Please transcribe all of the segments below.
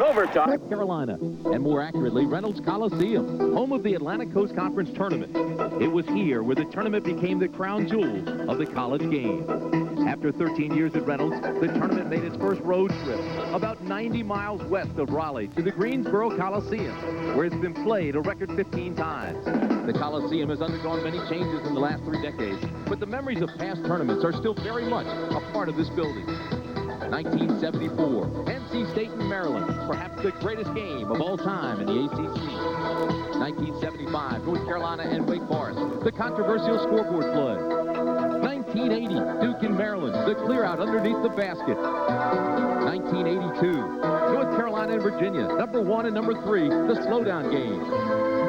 overtime. North Carolina, and more accurately, Reynolds Coliseum, home of the Atlantic Coast Conference Tournament. It was here where the tournament became the crown jewel of the college game. After 13 years at Reynolds, the tournament made its first road trip about 90 miles west of Raleigh to the Greensboro Coliseum, where it's been played a record 15 times. The Coliseum has undergone many changes in the last 3 decades, but the memories of past tournaments are still very much a part of this building. 1974, NC State and Maryland, perhaps the greatest game of all time in the ACC. 1975, North Carolina and Wake Forest, the controversial scoreboard flood. 1980, Duke and Maryland, the clear out underneath the basket. 1982, North Carolina and Virginia, number 1 and number 3, the slowdown game.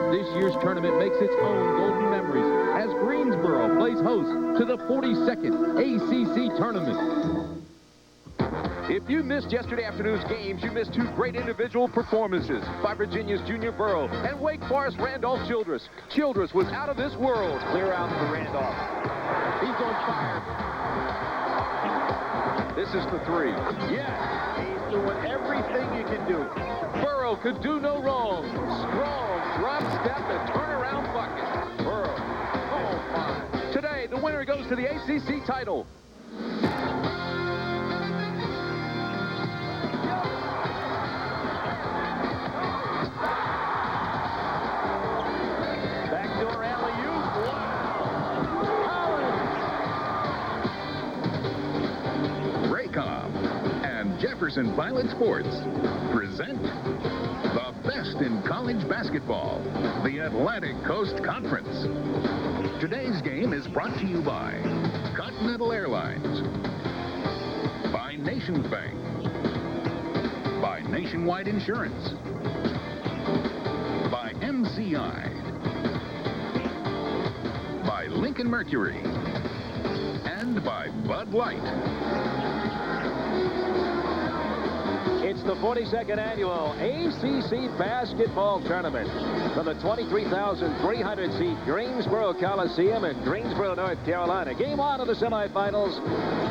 This year's tournament makes its own golden memories as Greensboro plays host to the 42nd ACC tournament. If you missed yesterday afternoon's games, you missed 2 great individual performances by Virginia's Junior Burrough and Wake Forest Randolph Childress. Childress was out of this world. Clear out for Randolph. He's on fire. This is the 3. Yes, he's doing everything you can do. Burrough could do no wrong. Strong drop step and turnaround bucket. Burrough. Oh, my. Today, the winner goes to the ACC title. Backdoor alley-oop. Wow. Raycom and Jefferson Pilot Sports present the best in college basketball, the Atlantic Coast Conference. Today's game is brought to you by Continental Airlines, by Nations Bank, by Nationwide Insurance, by MCI, by Lincoln Mercury, and by Bud Light. It's the 42nd annual ACC basketball tournament from the 23,300-seat Greensboro Coliseum in Greensboro, North Carolina. Game 1 of the semifinals.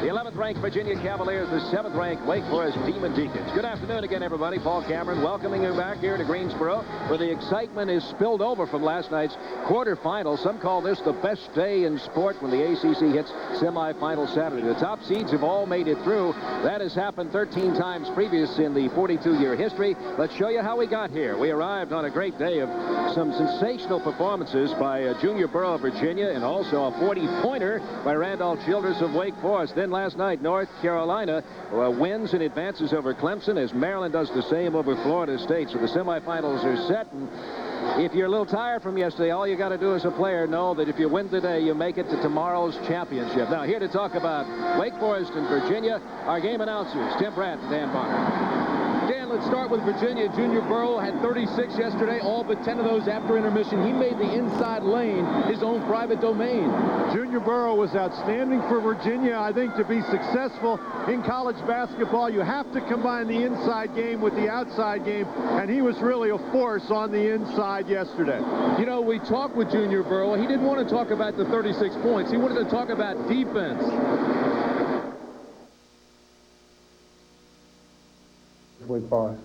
The 11th-ranked Virginia Cavaliers, the 7th-ranked Wake Forest Demon Deacons. Good afternoon again, everybody. Paul Cameron welcoming you back here to Greensboro, where the excitement is spilled over from last night's quarterfinal. Some call this the best day in sport when the ACC hits semifinal Saturday. The top seeds have all made it through. That has happened 13 times previous in the 42-year history. Let's show you how we got here. We arrived on a great day of some sensational performances by Junior Burrough of Virginia and also a 40-pointer by Randolph Childress of Wake Forest. Then last night, North Carolina wins and advances over Clemson as Maryland does the same over Florida State. So the semifinals are set. And if you're a little tired from yesterday, all you got to do as a player know that if you win today, you make it to tomorrow's championship. Now, here to talk about Wake Forest and Virginia, our game announcers, Tim Pratt and Dan Barker. Dan, let's start with Virginia. Junior Burrough had 36 yesterday, all but 10 of those after intermission. He made the inside lane his own private domain. Junior Burrough was outstanding for Virginia. I think to be successful in college basketball, you have to combine the inside game with the outside game, and he was really a force on the inside yesterday. You know, we talked with Junior Burrough. He didn't want to talk about the 36 points. He wanted to talk about defense. Wake Forest.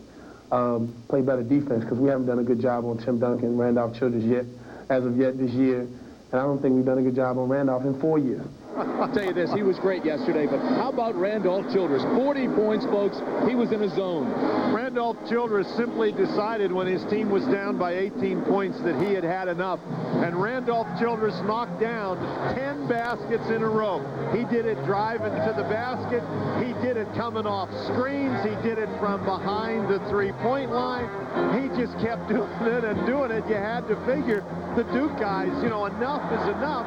Play better defense because we haven't done a good job on Tim Duncan, Randolph Childress yet, as of yet this year. And I don't think we've done a good job on Randolph in 4 years. I'll tell you this, he was great yesterday, but how about Randolph Childress? 40 points, folks. He was in a zone. Randolph Childress simply decided when his team was down by 18 points that he had had enough. And Randolph Childress knocked down 10 baskets in a row. He did it driving to the basket. He did it coming off screens. He did it from behind the three-point line. He just kept doing it and doing it. You had to figure the Duke guys, you know, enough is enough.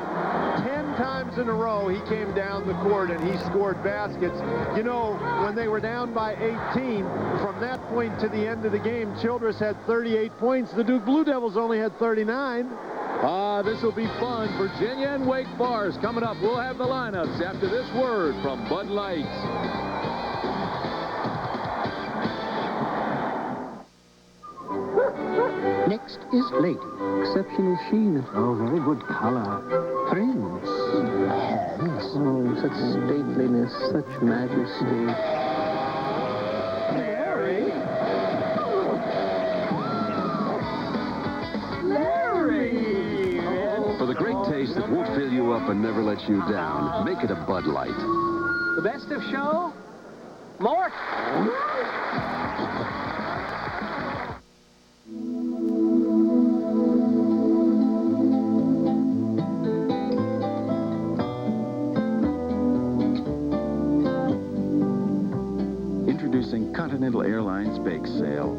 10 times in a row he came down the court and he scored baskets. You know, when they were down by 18, from that point to the end of the game, Childress had 38 points. The Duke Blue Devils only had 39. This will be fun. Virginia and Wake Forest coming up. We'll have the lineups after this word from Bud Light. Next is Lady. Exceptional sheen. Oh, very good color. Prince. Yes. Oh, such stateliness, such majesty. Mary. For the great taste that won't fill you up and never let you down, make it a Bud Light. The best of show? Mort! Introducing Continental Airlines Bake Sale.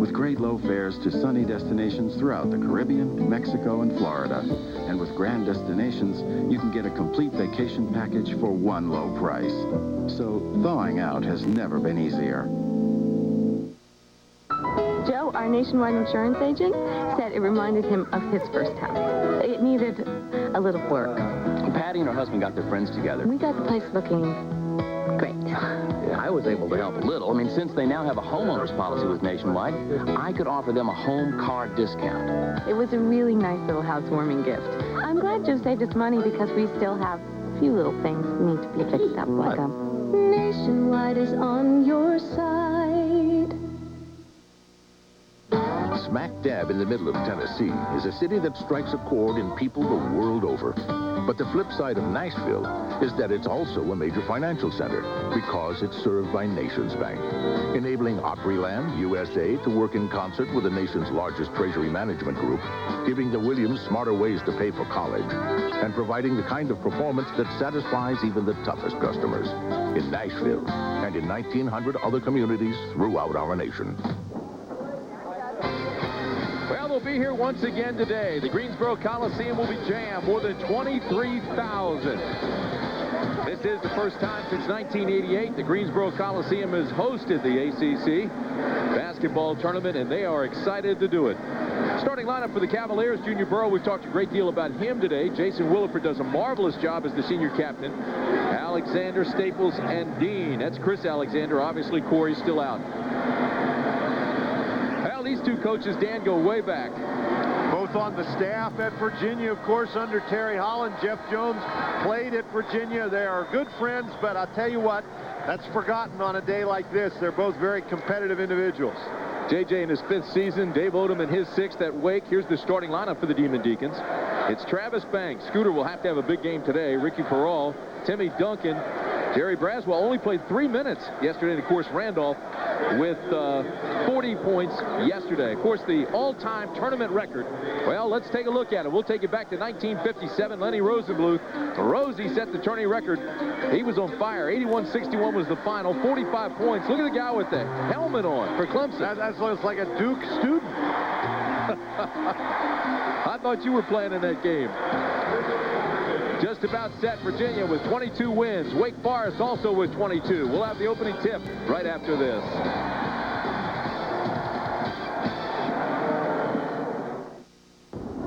With great low fares to sunny destinations throughout the Caribbean, Mexico, and Florida. And with grand destinations, you can get a complete vacation package for one low price. So thawing out has never been easier. Joe, our nationwide insurance agent, said it reminded him of his first house. It needed a little work. Patty and her husband got their friends together. We got the place looking great. Yeah, I was able to help a little. I mean, since they now have a homeowner's policy with Nationwide, I could offer them a home car discount. It was a really nice little housewarming gift. I'm glad Joe saved us money because we still have a few little things that need to be fixed up, like Nationwide is on your side. Smack dab in the middle of Tennessee is a city that strikes a chord in people the world over. But the flip side of Nashville is that it's also a major financial center because it's served by Nations Bank, enabling Opryland, USA to work in concert with the nation's largest treasury management group, giving the Williams smarter ways to pay for college, and providing the kind of performance that satisfies even the toughest customers in Nashville and in 1,900 other communities throughout our nation. Well, they'll be here once again today. The Greensboro Coliseum will be jammed, more than 23,000. This is the first time since 1988 the Greensboro Coliseum has hosted the ACC basketball tournament, and they are excited to do it. Starting lineup for the Cavaliers, Junior Burrough. We've talked a great deal about him today. Jason Williford does a marvelous job as the senior captain. Alexander, Staples, and Deane. That's Chris Alexander. Obviously, Corey's still out. Well, these two coaches, Dan, go way back. Both on the staff at Virginia, of course, under Terry Holland. Jeff Jones played at Virginia. They are good friends, but I'll tell you what, that's forgotten on a day like this. They're both very competitive individuals. JJ in his 5th season, Dave Odom in his 6th at Wake. Here's the starting lineup for the Demon Deacons. It's Travis Banks. Scooter will have to have a big game today. Ricky Peral, Timmy Duncan. Jerry Braswell only played 3 minutes yesterday. And, of course, Randolph with 40 points yesterday. Of course, the all-time tournament record. Well, let's take a look at it. We'll take it back to 1957. Lenny Rosenbluth. Rosie set the tourney record. He was on fire. 81-61 was the final. 45 points. Look at the guy with the helmet on for Clemson. That looks like a Duke student. I thought you were playing in that game. Just about set, Virginia with 22 wins. Wake Forest also with 22. We'll have the opening tip right after this.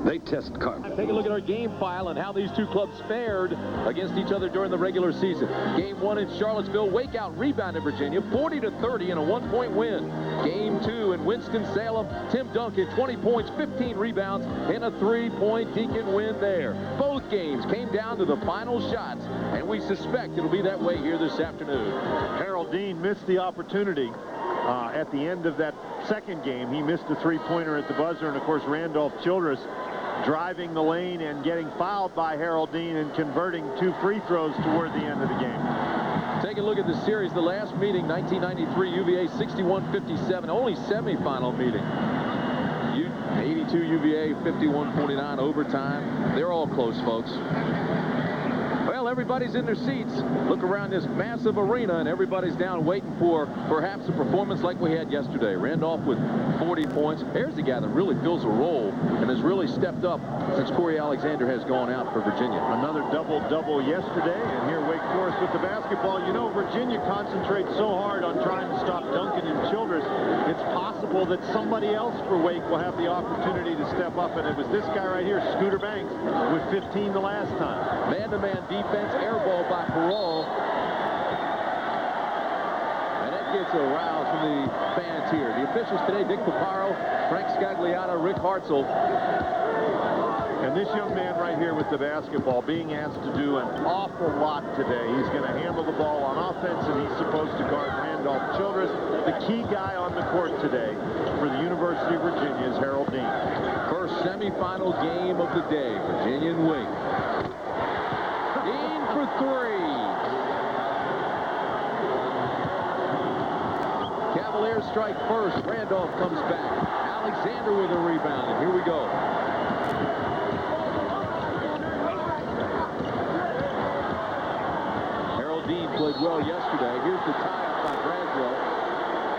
They test carpet. Take a look at our game file and how these two clubs fared against each other during the regular season. Game 1 in Charlottesville, Wake out rebounded Virginia 40-30 in a 1-point win. Game 2 in Winston-Salem, Tim Duncan 20 points, 15 rebounds in a 3-point Deacon win there. Both games came down to the final shots, and we suspect it'll be that way here this afternoon. Harold Deane missed the opportunity at the end of that second game. He missed a 3-pointer at the buzzer, and of course Randolph Childress driving the lane and getting fouled by Harold Deane and converting 2 free throws toward the end of the game. Take a look at the series. The last meeting, 1993, UVA 61-57, only semifinal meeting. 82 UVA, 51-49 overtime. They're all close, folks. Well, everybody's in their seats. Look around this massive arena, and everybody's down waiting for perhaps a performance like we had yesterday. Randolph with 40 points. Here's the guy that really fills a role and has really stepped up since Corey Alexander has gone out for Virginia. Another double-double yesterday, and here Wake Forest with the basketball. You know, Virginia concentrates so hard on trying to stop Duncan and Childress. It's possible that somebody else for Wake will have the opportunity to step up, and it was this guy right here, Scooter Banks, with 15 the last time. Man-to-man defense, air ball by Peral. And that gets a rouse from the fans here. The officials today, Dick Paparo, Frank Scagliano, Rick Hartzell. And this young man right here with the basketball being asked to do an awful lot today. He's going to handle the ball on offense, and he's supposed to guard Randolph Childress. The key guy on the court today for the University of Virginia is Harold Deane. First semifinal game of the day. Virginia and Wake. Deane for three. Cavaliers strike first. Randolph comes back. Alexander with a rebound, and here we go. Harold Deane played well yesterday. Here's the tie-up by Braswell.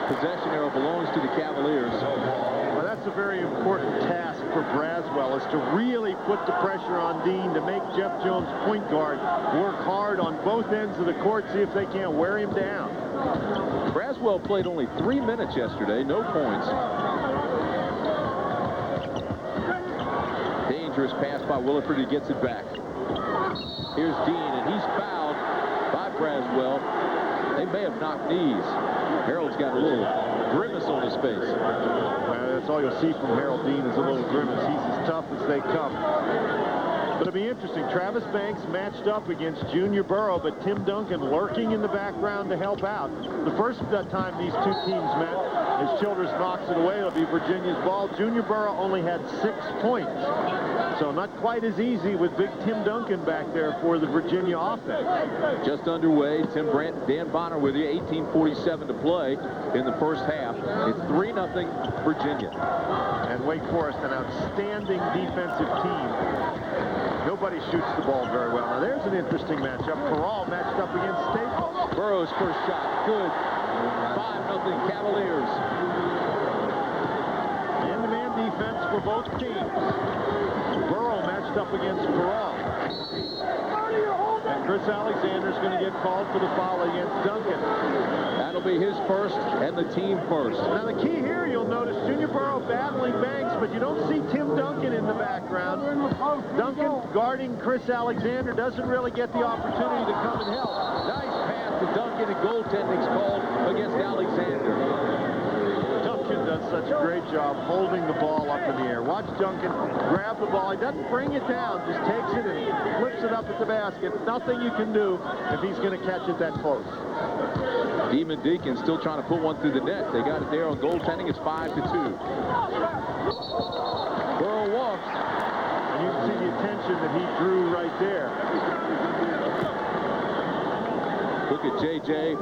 Possession arrow belongs to the Cavaliers. Well, that's a very important task for Braswell, is to really put the pressure on Deane to make Jeff Jones, point guard, work hard on both ends of the court, see if they can't wear him down. Braswell played only 3 minutes yesterday, no points. Dangerous pass by Williford. He gets it back. Here's Deane, and he's fouled by Braswell. They may have knocked knees. Harold's got a little grimace on his face. That's all you'll see from Harold Deane is a little grimace. He's as tough as they come. But it'll be interesting. Travis Banks matched up against Junior Burrough, but Tim Duncan lurking in the background to help out. The first time these two teams met, as Childress knocks it away, it'll be Virginia's ball. Junior Burrough only had 6 points. So not quite as easy with big Tim Duncan back there for the Virginia offense. Just underway. Tim Brandt, Dan Bonner with you. 18:47 to play in the first half. It's 3-0 Virginia. And Wake Forest, an outstanding defensive team. Nobody shoots the ball very well. Now there's an interesting matchup. Peral matched up against Staples. Burroughs' first shot. Good. 5-0 Cavaliers. Man-to-man defense for both teams. Burrough matched up against Peral. And Chris Alexander's going to get called for the foul against Duncan. That'll be his first and the team first. Now the key here, you'll notice Junior Burrough battling Banks, but you don't see Tim Duncan in the background. Duncan guarding Chris Alexander doesn't really get the opportunity to come and help. Nice pass to Duncan, and goaltending's called against Alexander. Duncan does such a great job holding the ball up in the air. Watch Duncan grab the ball. He doesn't bring it down, just takes it and flips it up at the basket. Nothing you can do if he's going to catch it that close. Deane Deacon still trying to put one through the net. They got it there on goaltending. It's 5-2. Burrough walks. And you can see the attention that he drew right there. Look at J.J.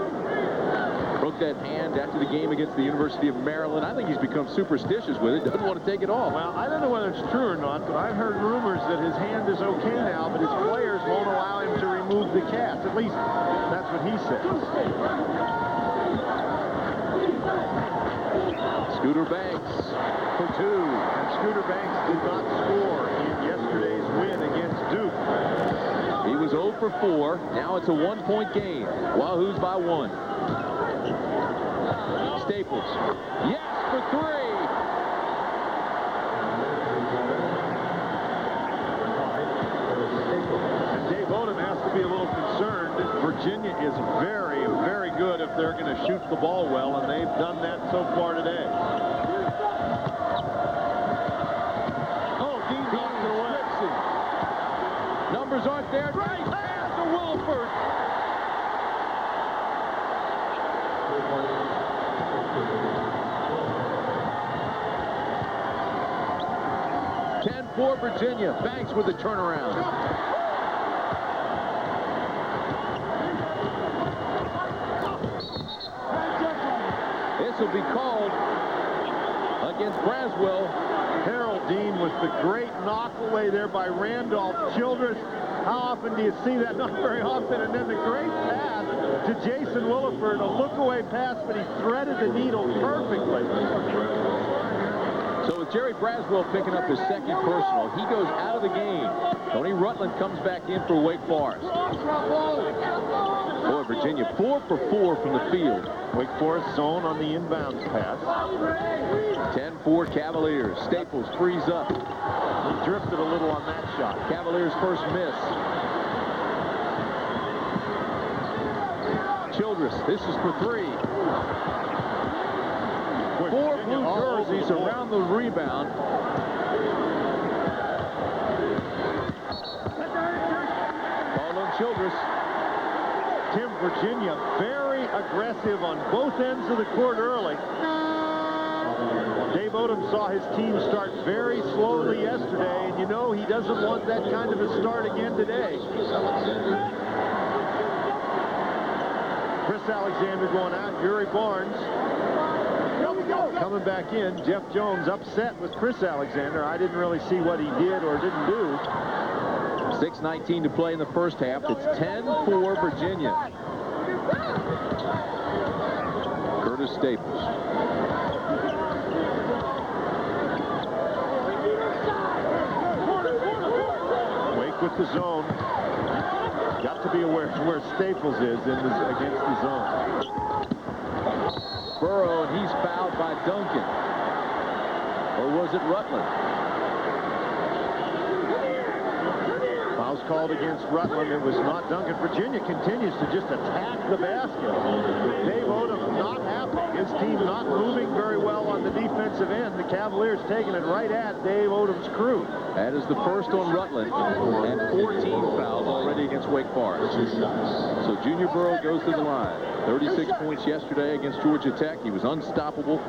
Broke that hand after the game against the University of Maryland. I think he's become superstitious with it. Doesn't want to take it off. Well, I don't know whether it's true or not, but I've heard rumors that his hand is okay now, but his players won't allow him to remove the cast. At least that's what he says. Scooter Banks for 2. And Scooter Banks did not score in yesterday's win against Duke. He was 0 for 4. Now it's a 1-point game. Wahoo's by 1. Staples. Yes, for 3. And Dave Odom has to be a little concerned. Virginia is very, very good if they're going to shoot the ball well, and they've done that so far today. Oh, Deane blocks it away. Numbers aren't there. Nice pass to Williford. 10-4 Virginia. Banks with the turnaround. This will be called against Braswell. Harold Deane with the great knock away there by Randolph. Childress, how often do you see that? Not very often. And then the great pass to Jason Williford, a look-away pass, but he threaded the needle perfectly. So with Jerry Braswell picking up his second personal, he goes out of the game. Tony Rutland comes back in for Wake Forest. Boy, Virginia 4 for 4 from the field. Wake Forest zone on the inbounds pass. 10-4 Cavaliers. Staples frees up. He drifted a little on that shot. Cavaliers first miss. Childress, this is for 3. 4 blue jerseys around the rebound. Childress. Tim, Virginia, very aggressive on both ends of the court early. Dave Odom saw his team start very slowly yesterday, and you know he doesn't want that kind of a start again today. Chris Alexander going out, Yuri Barnes coming back in. Jeff Jones upset with Chris Alexander. I didn't really see what he did or didn't do. 6:19 to play in the first half. It's 10-4 Virginia. Curtis Staples. Wake with the zone. Got to be aware of where Staples is against the zone. Burrough, and he's fouled by Duncan. Or was it Rutland? Fouls called against Rutland. It was not Duncan. Virginia continues to just attack the basket. Dave Odom not happy. His team not moving very well on the defensive end. The Cavaliers taking it right at Dave Odom's crew. That is the first on Rutland, and 14 fouls already against Wake Forest. So Junior Burrough goes to the line. 36 points yesterday against Georgia Tech. He was unstoppable.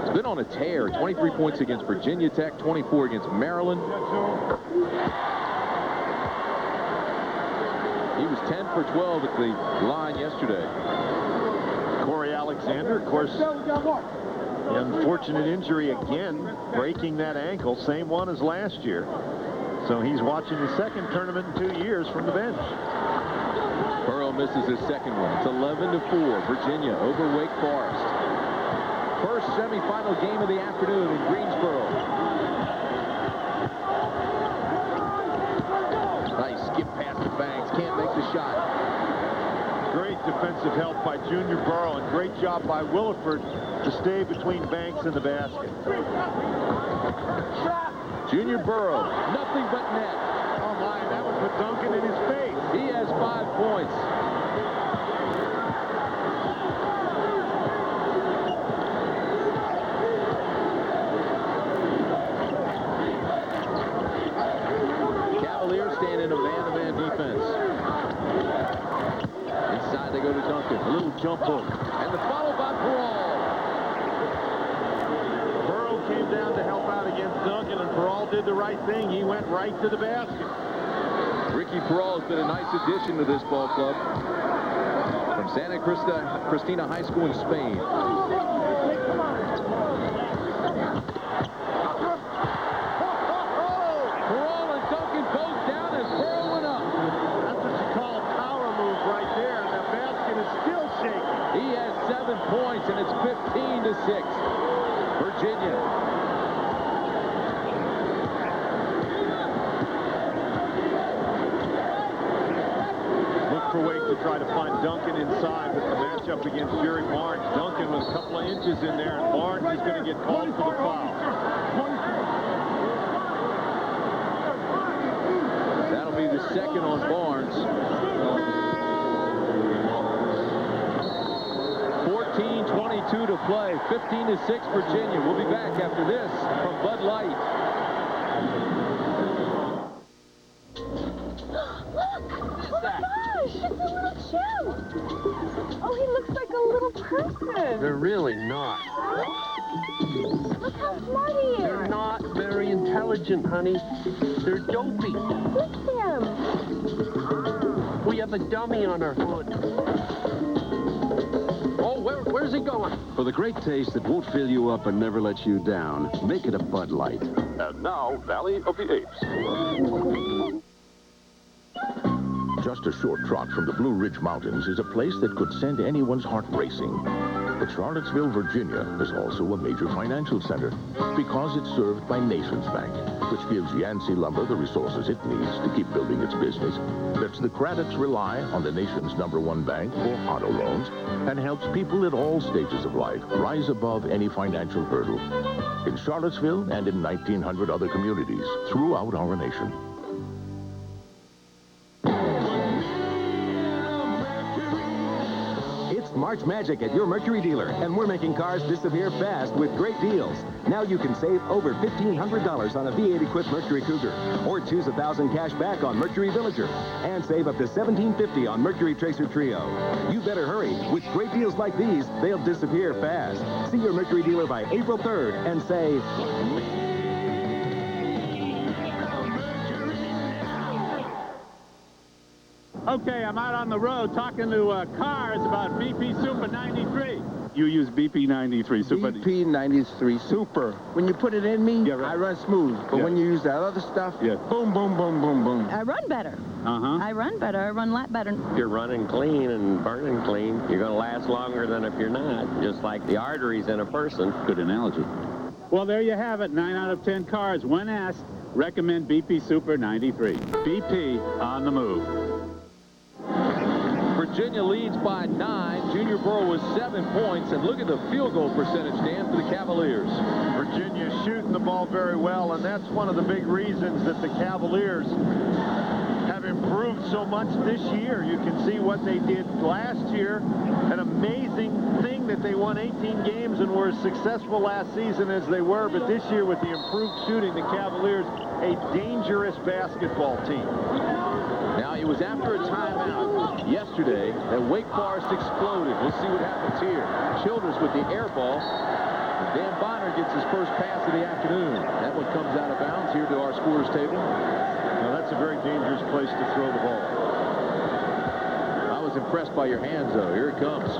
He's been on a tear. 23 points against Virginia Tech, 24 against Maryland. He was 10 for 12 at the line yesterday. Corey Alexander, of course, unfortunate injury again, breaking that ankle, same one as last year. So he's watching his second tournament in 2 years from the bench. Burrough misses his second one. It's 11-4, Virginia over Wake Forest. First semifinal game of the afternoon in Greensboro. Nice skip past the Banks. Can't make the shot. Great defensive help by Junior Burrough, and great job by Williford to stay between Banks and the basket. Junior Burrough, nothing but net. Oh my, that would put Duncan in his face. He has 5 points. Cavaliers stand in a man-to-man defense. Inside they go to Duncan. A little jump hook. And the follow by Burrough. Burrough came down to help out against Duncan, and Burrough did the right thing. He went right to the basket. Ricky Burrough has been a nice addition to this ball club. From Santa Cristina High School in Spain. Burrough and Duncan both down as Burrough went up. That's what you call a power move right there, and the basket is still shaking. He has 7 points, and it's 15-6. Virginia. For Wake to try to find Duncan inside with the matchup against Jerry Barnes. Duncan with a couple of inches in there, and Barnes is going to get called for the foul. That'll be the second on Barnes. 14:22 to play. 15-6 Virginia. We'll be back after this from Bud Light. Oh, he looks like a little person. They're really not. Look how smart he is. They're not very intelligent, honey. They're dopey. Fix him. We have a dummy on our hood. Oh, where's he going? For the great taste that won't fill you up and never let you down, make it a Bud Light. And now, Valley of the Apes. Just a short trot from the Blue Ridge Mountains is a place that could send anyone's heart racing. But Charlottesville, Virginia is also a major financial center because it's served by Nations Bank, which gives Yancey Lumber the resources it needs to keep building its business. Lets the Cradocks rely on the nation's #1 bank for auto loans and helps people at all stages of life rise above any financial hurdle. In Charlottesville and in 1,900 other communities throughout our nation. March Magic at your Mercury dealer, and we're making cars disappear fast with great deals. Now you can save over $1,500 on a V8-equipped Mercury Cougar, or choose $1,000 cash back on Mercury Villager, and save up to $1,750 on Mercury Tracer Trio. You better hurry. With great deals like these, they'll disappear fast. See your Mercury dealer by April 3rd and say... Okay, I'm out on the road talking to cars about BP Super 93. You use BP 93 Super. BP 93 Super. When you put it in me, yeah, right. I run smooth. But when you use that other stuff, boom, boom, boom, boom, boom. I run better. I run better. I run a lot better. If you're running clean and burning clean, you're going to last longer than if you're not. Just like the arteries in a person. Good analogy. Well, there you have it. 9 out of 10 cars, when asked, recommend BP Super 93. BP on the move. Virginia leads by 9. Junior Burrough was 7 points. And look at the field goal percentage, Dan, for the Cavaliers. Virginia's shooting the ball very well, and that's one of the big reasons that the Cavaliers have improved so much this year. You can see what they did last year. An amazing thing that they won 18 games and were as successful last season as they were. But this year, with the improved shooting, the Cavaliers, a dangerous basketball team. Now, it was after a timeout yesterday that Wake Forest exploded. We'll see what happens here. Childress with the air ball. Dan Bonner gets his first pass of the afternoon. That one comes out of bounds here to our scorer's table. Now, that's a very dangerous place to throw the ball. I was impressed by your hands, though. Here it comes.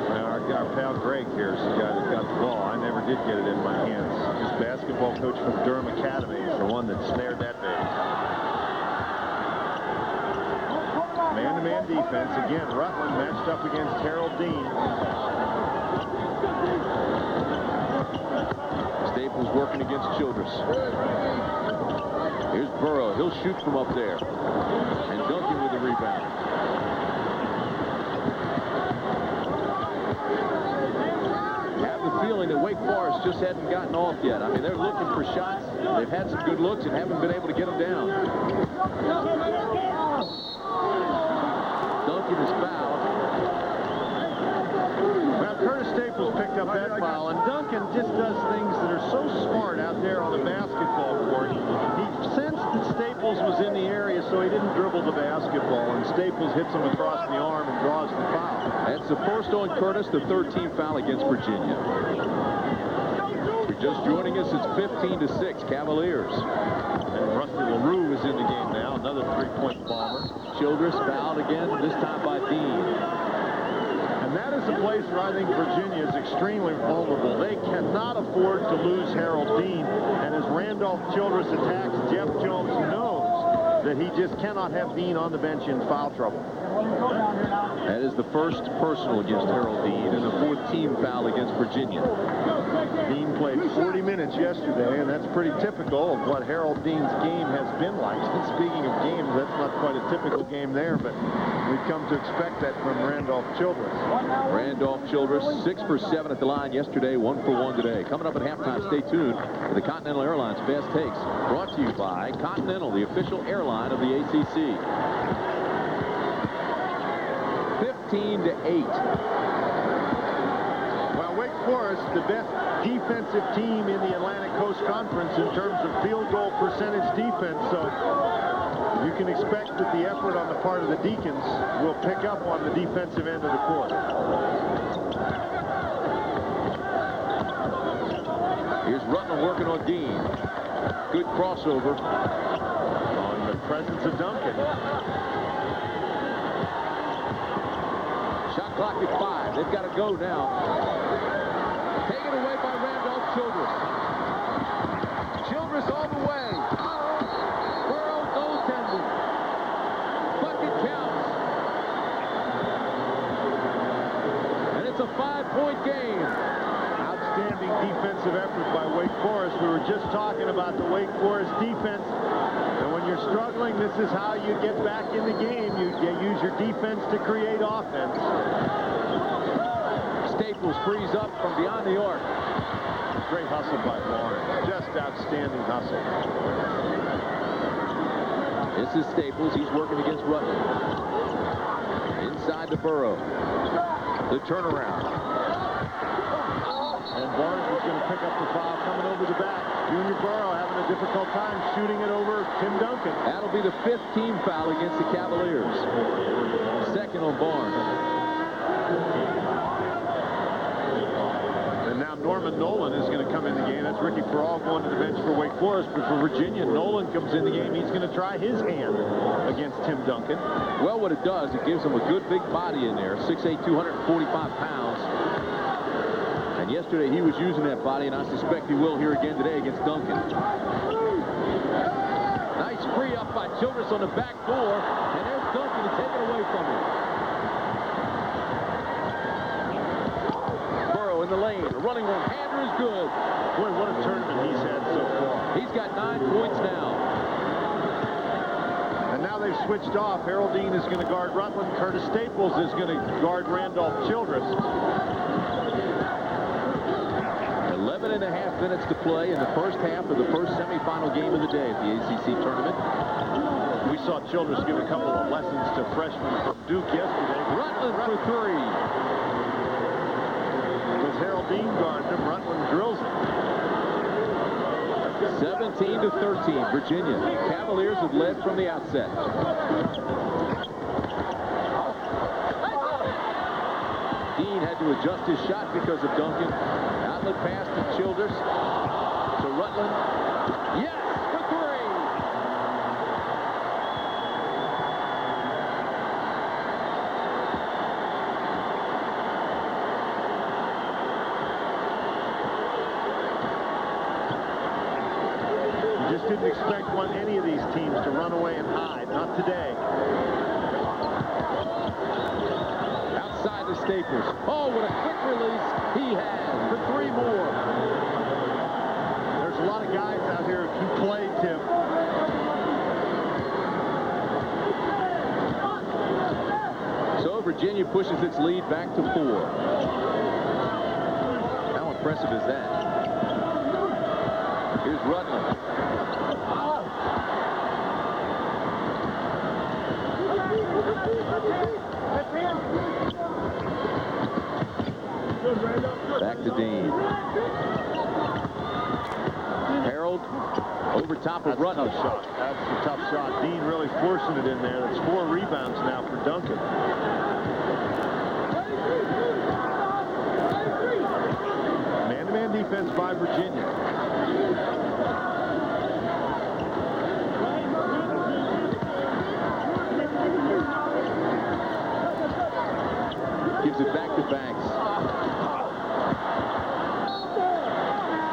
Now, our pal Greg here is the guy that got the ball. I never did get it in my hands. This basketball coach from Durham Academy is the one that snared that baby. Man-to-man defense. Again, Rutland matched up against Harold Deane. Staples working against Childress. Here's Burrough. He'll shoot from up there. And Duncan with the rebound. Have the feeling that Wake Forest just hadn't gotten off yet. I mean, they're looking for shots. They've had some good looks and haven't been able to get them down. Duncan is fouled. Well, Curtis Staples picked up that foul, and Duncan just does things that are so smart out there on the basketball court. He sensed that Staples was in the area, so he didn't dribble the basketball, and Staples hits him across the arm and draws the foul. That's the first on Curtis, the 13th foul against Virginia. If you're just joining us, it's 15-6, Cavaliers. And Rusty LaRue is in the game now, another three-point bomber. Childress fouled again, this time by Deane. And that is a place where I think Virginia is extremely vulnerable. They cannot afford to lose Harold Deane. And as Randolph Childress attacks, Jeff Jones knows that he just cannot have Deane on the bench in foul trouble. That is the first personal against Harold Deane and the 4th team foul against Virginia. Deane played 40 minutes yesterday, and that's pretty typical of what Harold Deane's game has been like. And speaking of games, that's not quite a typical game there, but we've come to expect that from Randolph Childress. Randolph Childress, 6 for 7 at the line yesterday, 1 for 1 today. Coming up at halftime, stay tuned for the Continental Airlines Fast Takes, brought to you by Continental, the official airline of the ACC. 15-8. Well, Wake Forest, the best defensive team in the Atlantic Coast Conference in terms of field goal percentage defense, so you can expect that the effort on the part of the Deacons will pick up on the defensive end of the court. Here's Rutland working on Deane. Good crossover on the presence of Duncan. Shot clock at 5. They've got to go now. Taken away by Randolph Childress. Childress all the way. Burrough goaltending. Bucket counts. And it's a 5-point game. Outstanding defensive effort by Wake Forest. We were just talking about the Wake Forest defense. And when you're struggling, this is how you get back in the game. You use your defense to create offense. Staples frees up from beyond the arc. Great hustle by Barnes. Just outstanding hustle. This is Staples. He's working against Rutland. Inside to Burrough. the turnaround. And Barnes is going to pick up the foul coming over the back. Junior Burrough having a difficult time shooting it over Tim Duncan. That'll be the 5th team foul against the Cavaliers. Second on Barnes. And now Norman Nolan is going to come in the game. That's Ricky Peral going to the bench for Wake Forest. But for Virginia, Nolan comes in the game. He's going to try his hand against Tim Duncan. Well, what it does, it gives him a good big body in there. 6'8", 245 pounds. And yesterday he was using that body, and I suspect he will here again today against Duncan. Nice free up by Childress on the back door, and there's Duncan to take it away from him. Burrough in the lane, the running one-hander is good. Boy, what a tournament he's had so far. He's got 9 points now. And now they've switched off. Deane is going to guard Rutland. Curtis Staples is going to guard Randolph Childress. 11 and a half minutes to play in the first half of the first semifinal game of the day at the ACC tournament. We saw Childress give a couple of lessons to freshmen from Duke yesterday. Rutland for 3. With Deane guarding him, Rutland drills him. 17 to 13, Virginia. Cavaliers have led from the outset. Deane had to adjust his shot because of Duncan. Outlet pass to Childress. To Rutland. Yes, for 3. You just didn't expect any of these teams to run away and hide. Not today. Outside to Staples. Oh, what a quick release he has for 3 more. There's a lot of guys out here who play, Tim. So Virginia pushes its lead back to 4. How impressive is that? Here's Rutland. Back to Deane. Harold over top of Rutland. That's a tough shot. That's a tough shot. Deane really forcing it in there. That's 4 rebounds now for Duncan. Man-to-man defense by Virginia. Gives it back to Banks.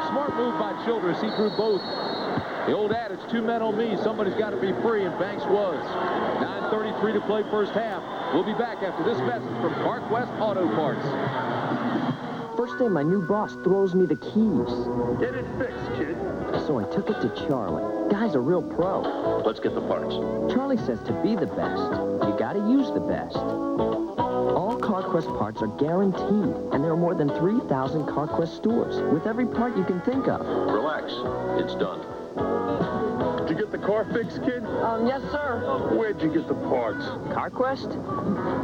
Smart move by Childress. He drew both. The old adage, 2 men on me. Somebody's got to be free, and Banks was. 9:33 to play first half. We'll be back after this message from Park West Auto Parts. First day, my new boss throws me the keys. Get it fixed, kid. So I took it to Charlie. Guy's a real pro. Let's get the parts. Charlie says to be the best, you got to use the best. All CarQuest parts are guaranteed, and there are more than 3,000 CarQuest stores with every part you can think of. Relax. It's done. Did you get the car fixed, kid? Yes, sir. Where'd you get the parts? CarQuest?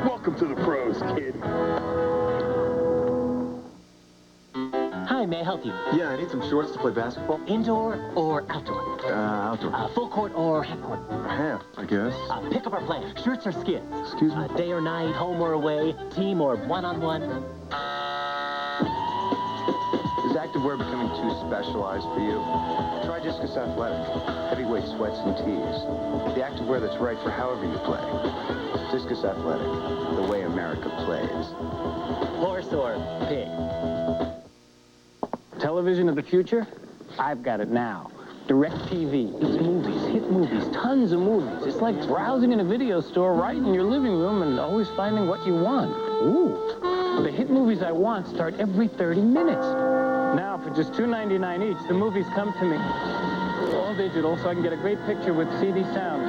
Welcome to the pros, kid. Hi, may I help you? Yeah, I need some shorts to play basketball. Indoor or outdoor? Outdoor. Full court or half court? Half, I guess. Pick up or play. Shirts or skins? Excuse me? Day or night, home or away, team or one-on-one? Is activewear becoming too specialized for you? Try Discus Athletic. Heavyweight sweats and tees. The activewear that's right for however you play. Discus Athletic. The way America plays. Horse or pig? Television of the future? I've got it now. DirecTV. It's movies, hit movies, tons of movies. It's like browsing in a video store right in your living room and always finding what you want. Ooh. The hit movies I want start every 30 minutes. Now, for just $2.99 each, the movies come to me. All digital, so I can get a great picture with CD sound.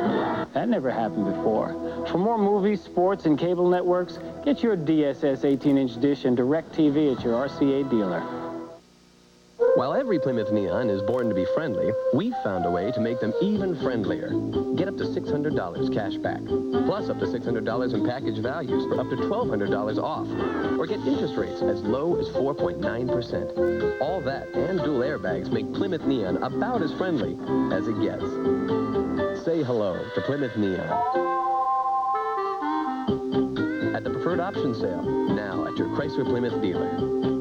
That never happened before. For more movies, sports, and cable networks, get your DSS 18-inch dish and DirecTV at your RCA dealer. While every Plymouth Neon is born to be friendly, we've found a way to make them even friendlier. Get up to $600 cash back, plus up to $600 in package values, up to $1,200 off, or get interest rates as low as 4.9%. All that and dual airbags make Plymouth Neon about as friendly as it gets. Say hello to Plymouth Neon. At the Preferred Option Sale, now at your Chrysler Plymouth dealer.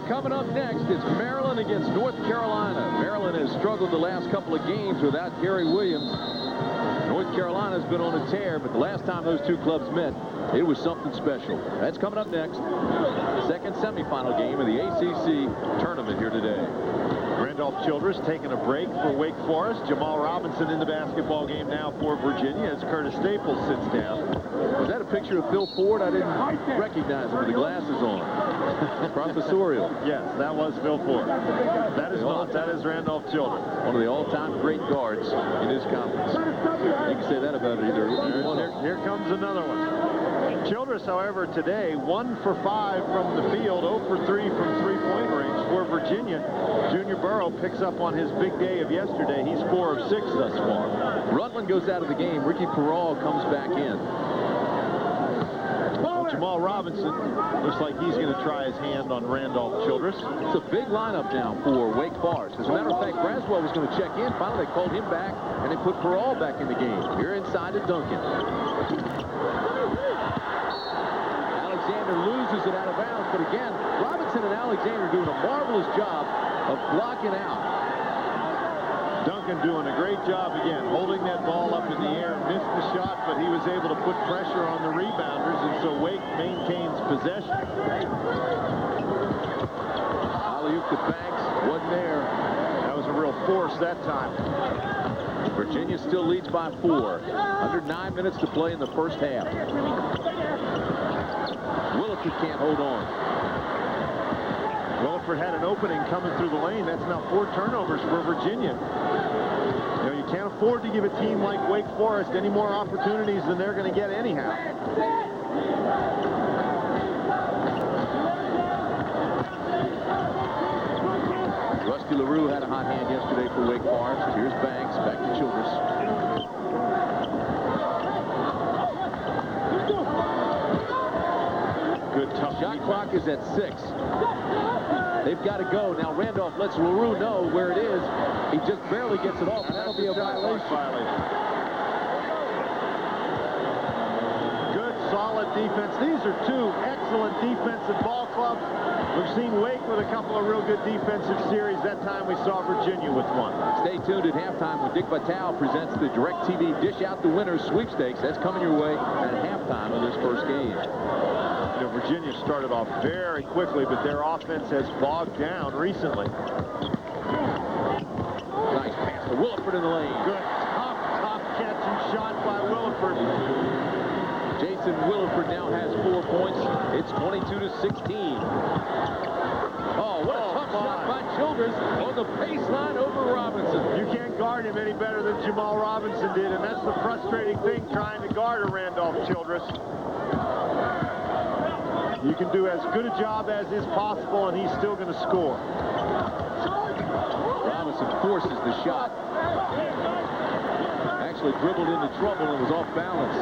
Coming up next, it's Maryland against North Carolina. Maryland has struggled the last couple of games without Gary Williams. North Carolina's been on a tear, but the last time those two clubs met, it was something special. That's coming up next. The second semifinal game of the ACC tournament here today. Randolph Childress taking a break for Wake Forest. Jamal Robinson in the basketball game now for Virginia as Curtis Staples sits down. Was that a picture of Phil Ford? I didn't recognize him with the glasses on. Professorial. Yes, that was Phil Ford. That is not. That is Randolph Childress. One of the all-time great guards in his conference. You can say that about either one. Here comes another one. Childress, however, today 1 for 5 from the field, 0 for 3 from three-point range for Virginia. Junior Burrough picks up on his big day of yesterday. He's 4 of 6 thus far. Rutland goes out of the game. Ricky Peral comes back in. Jamal Robinson looks like he's going to try his hand on Randolph Childress. It's a big lineup now for Wake Forest. As a matter of fact, Braswell was going to check in. Finally, they called him back, and they put Peral back in the game. Here inside to Duncan. Alexander loses it out of bounds, but again, Robinson and Alexander doing a marvelous job of blocking out. Duncan doing a great job again, holding that ball up in the air, missed the shot, but he was able to put pressure on the rebounders, and so Wake maintains possession. Alley-oop to Banks, wasn't there. That was a real force that time. Virginia still leads by 4. Under 9 minutes to play in the first half. Williford can't hold on. Williford had an opening coming through the lane. That's now 4 turnovers for Virginia. You know, you can't afford to give a team like Wake Forest any more opportunities than they're going to get anyhow. Rusty LaRue had a hot hand yesterday for Wake Forest. Here's Banks, back to Childress. Good tough shot clock is at 6. They've got to go. Now Randolph lets LaRue know where it is. He just barely gets it off. That'll be a violation. Good, solid defense. These are 2 excellent defensive ball clubs. We've seen Wake with a couple of real good defensive series. That time we saw Virginia with one. Stay tuned at halftime when Dick Vitale presents the DirecTV Dish Out the Winners sweepstakes. That's coming your way at halftime of this first game. You know, Virginia started off very quickly, but their offense has bogged down recently. Nice pass to Williford in the lane. Good, top catch and shot by Williford. Jason Williford now has 4 points. It's 22-16. Oh, what a tough shot by Childress on the baseline over Robinson. You can't guard him any better than Jamal Robinson did, and that's the frustrating thing trying to guard a Randolph Childress. You can do as good a job as is possible, and he's still going to score. Robinson forces the shot. Actually dribbled into trouble and was off balance.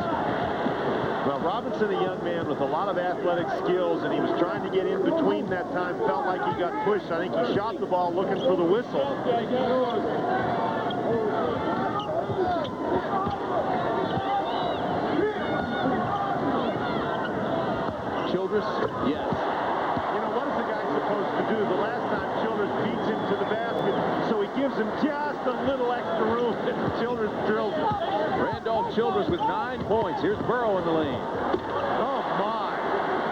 Well, Robinson, a young man with a lot of athletic skills, and he was trying to get in between that time. Felt like he got pushed. I think he shot the ball looking for the whistle. Childress? Yes. You know, what is the guy supposed to do? The last time Childress beats him to the basket, so he gives him just a little extra room, and Childress drills it. Randolph Childress with 9 points. Here's Burrough in the lane. Oh, my.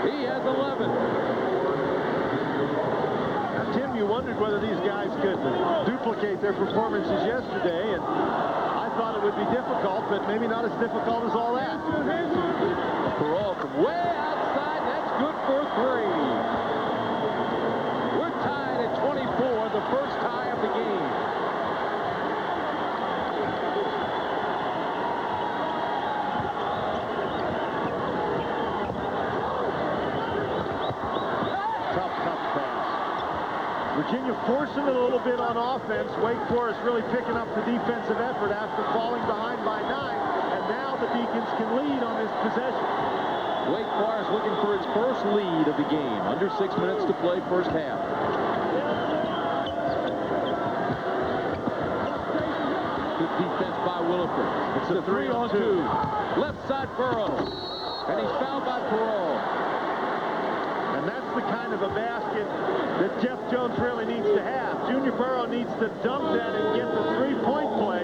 He has 11. Now, Tim, you wondered whether these guys could duplicate their performances yesterday, and I thought it would be difficult, but maybe not as difficult as all that. Peral from way outside. That's good for 3. We're tied at 24, the first tie of the game. a little bit on offense. Wake Forest really picking up the defensive effort after falling behind by 9. And now the Deacons can lead on this possession. Wake Forest looking for its first lead of the game. Under 6 minutes to play first half. Good defense by Williford. It's a 3-on-2. Left side Burrough. And he's fouled by Perrault. And that's the kind of a basket that Jeff Jones really needs to have. Junior Burrough needs to dump that and get the three-point play.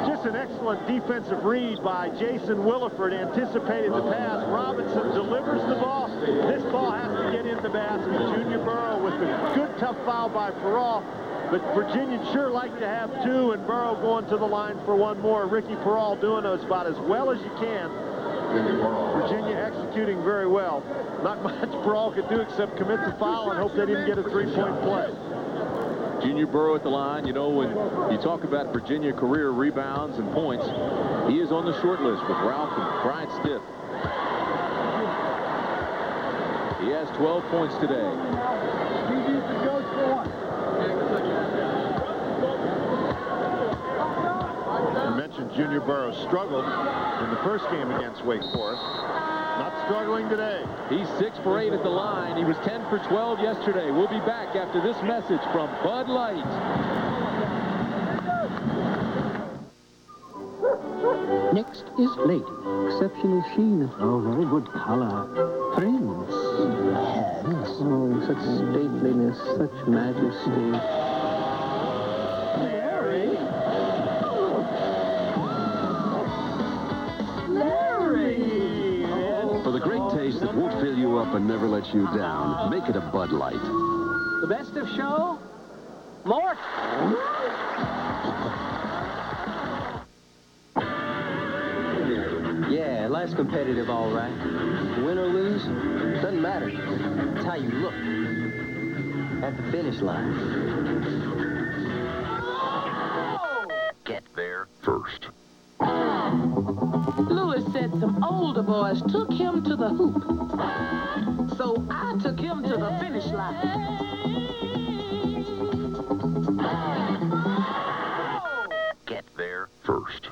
Just an excellent defensive read by Jason Williford, anticipated the pass. Robinson delivers the ball. This ball has to get in the basket. Junior Burrough with a good, tough foul by Perrault. But Virginia sure like to have 2, and Burrough going to the line for 1 more. Ricky Perrault doing it about as well as you can. Virginia executing very well. Not much Perrault could do except commit the foul and hope they didn't get a three-point play. Junior Burrough at the line. You know, when you talk about Virginia career rebounds and points, he is on the short list with Ralph and Bryant Stiff. He has 12 points today. You mentioned Junior Burrough struggled in the first game against Wake Forest. Not struggling today. He's 6 for 8 at the line. He was 10 for 12 yesterday. We'll be back after this message from Bud Light. Next is Lady. Exceptional sheen. Oh, very good color. Prince. Yes. Oh, such stateliness, such majesty. That won't fill you up and never let you down. Make it a Bud Light. The best of show? Mort! Yeah, life's competitive, all right. Win or lose, doesn't matter. It's how you look at the finish line. Get there first. Lewis said some older boys took him to the hoop. So I took him to the finish line. Get there first.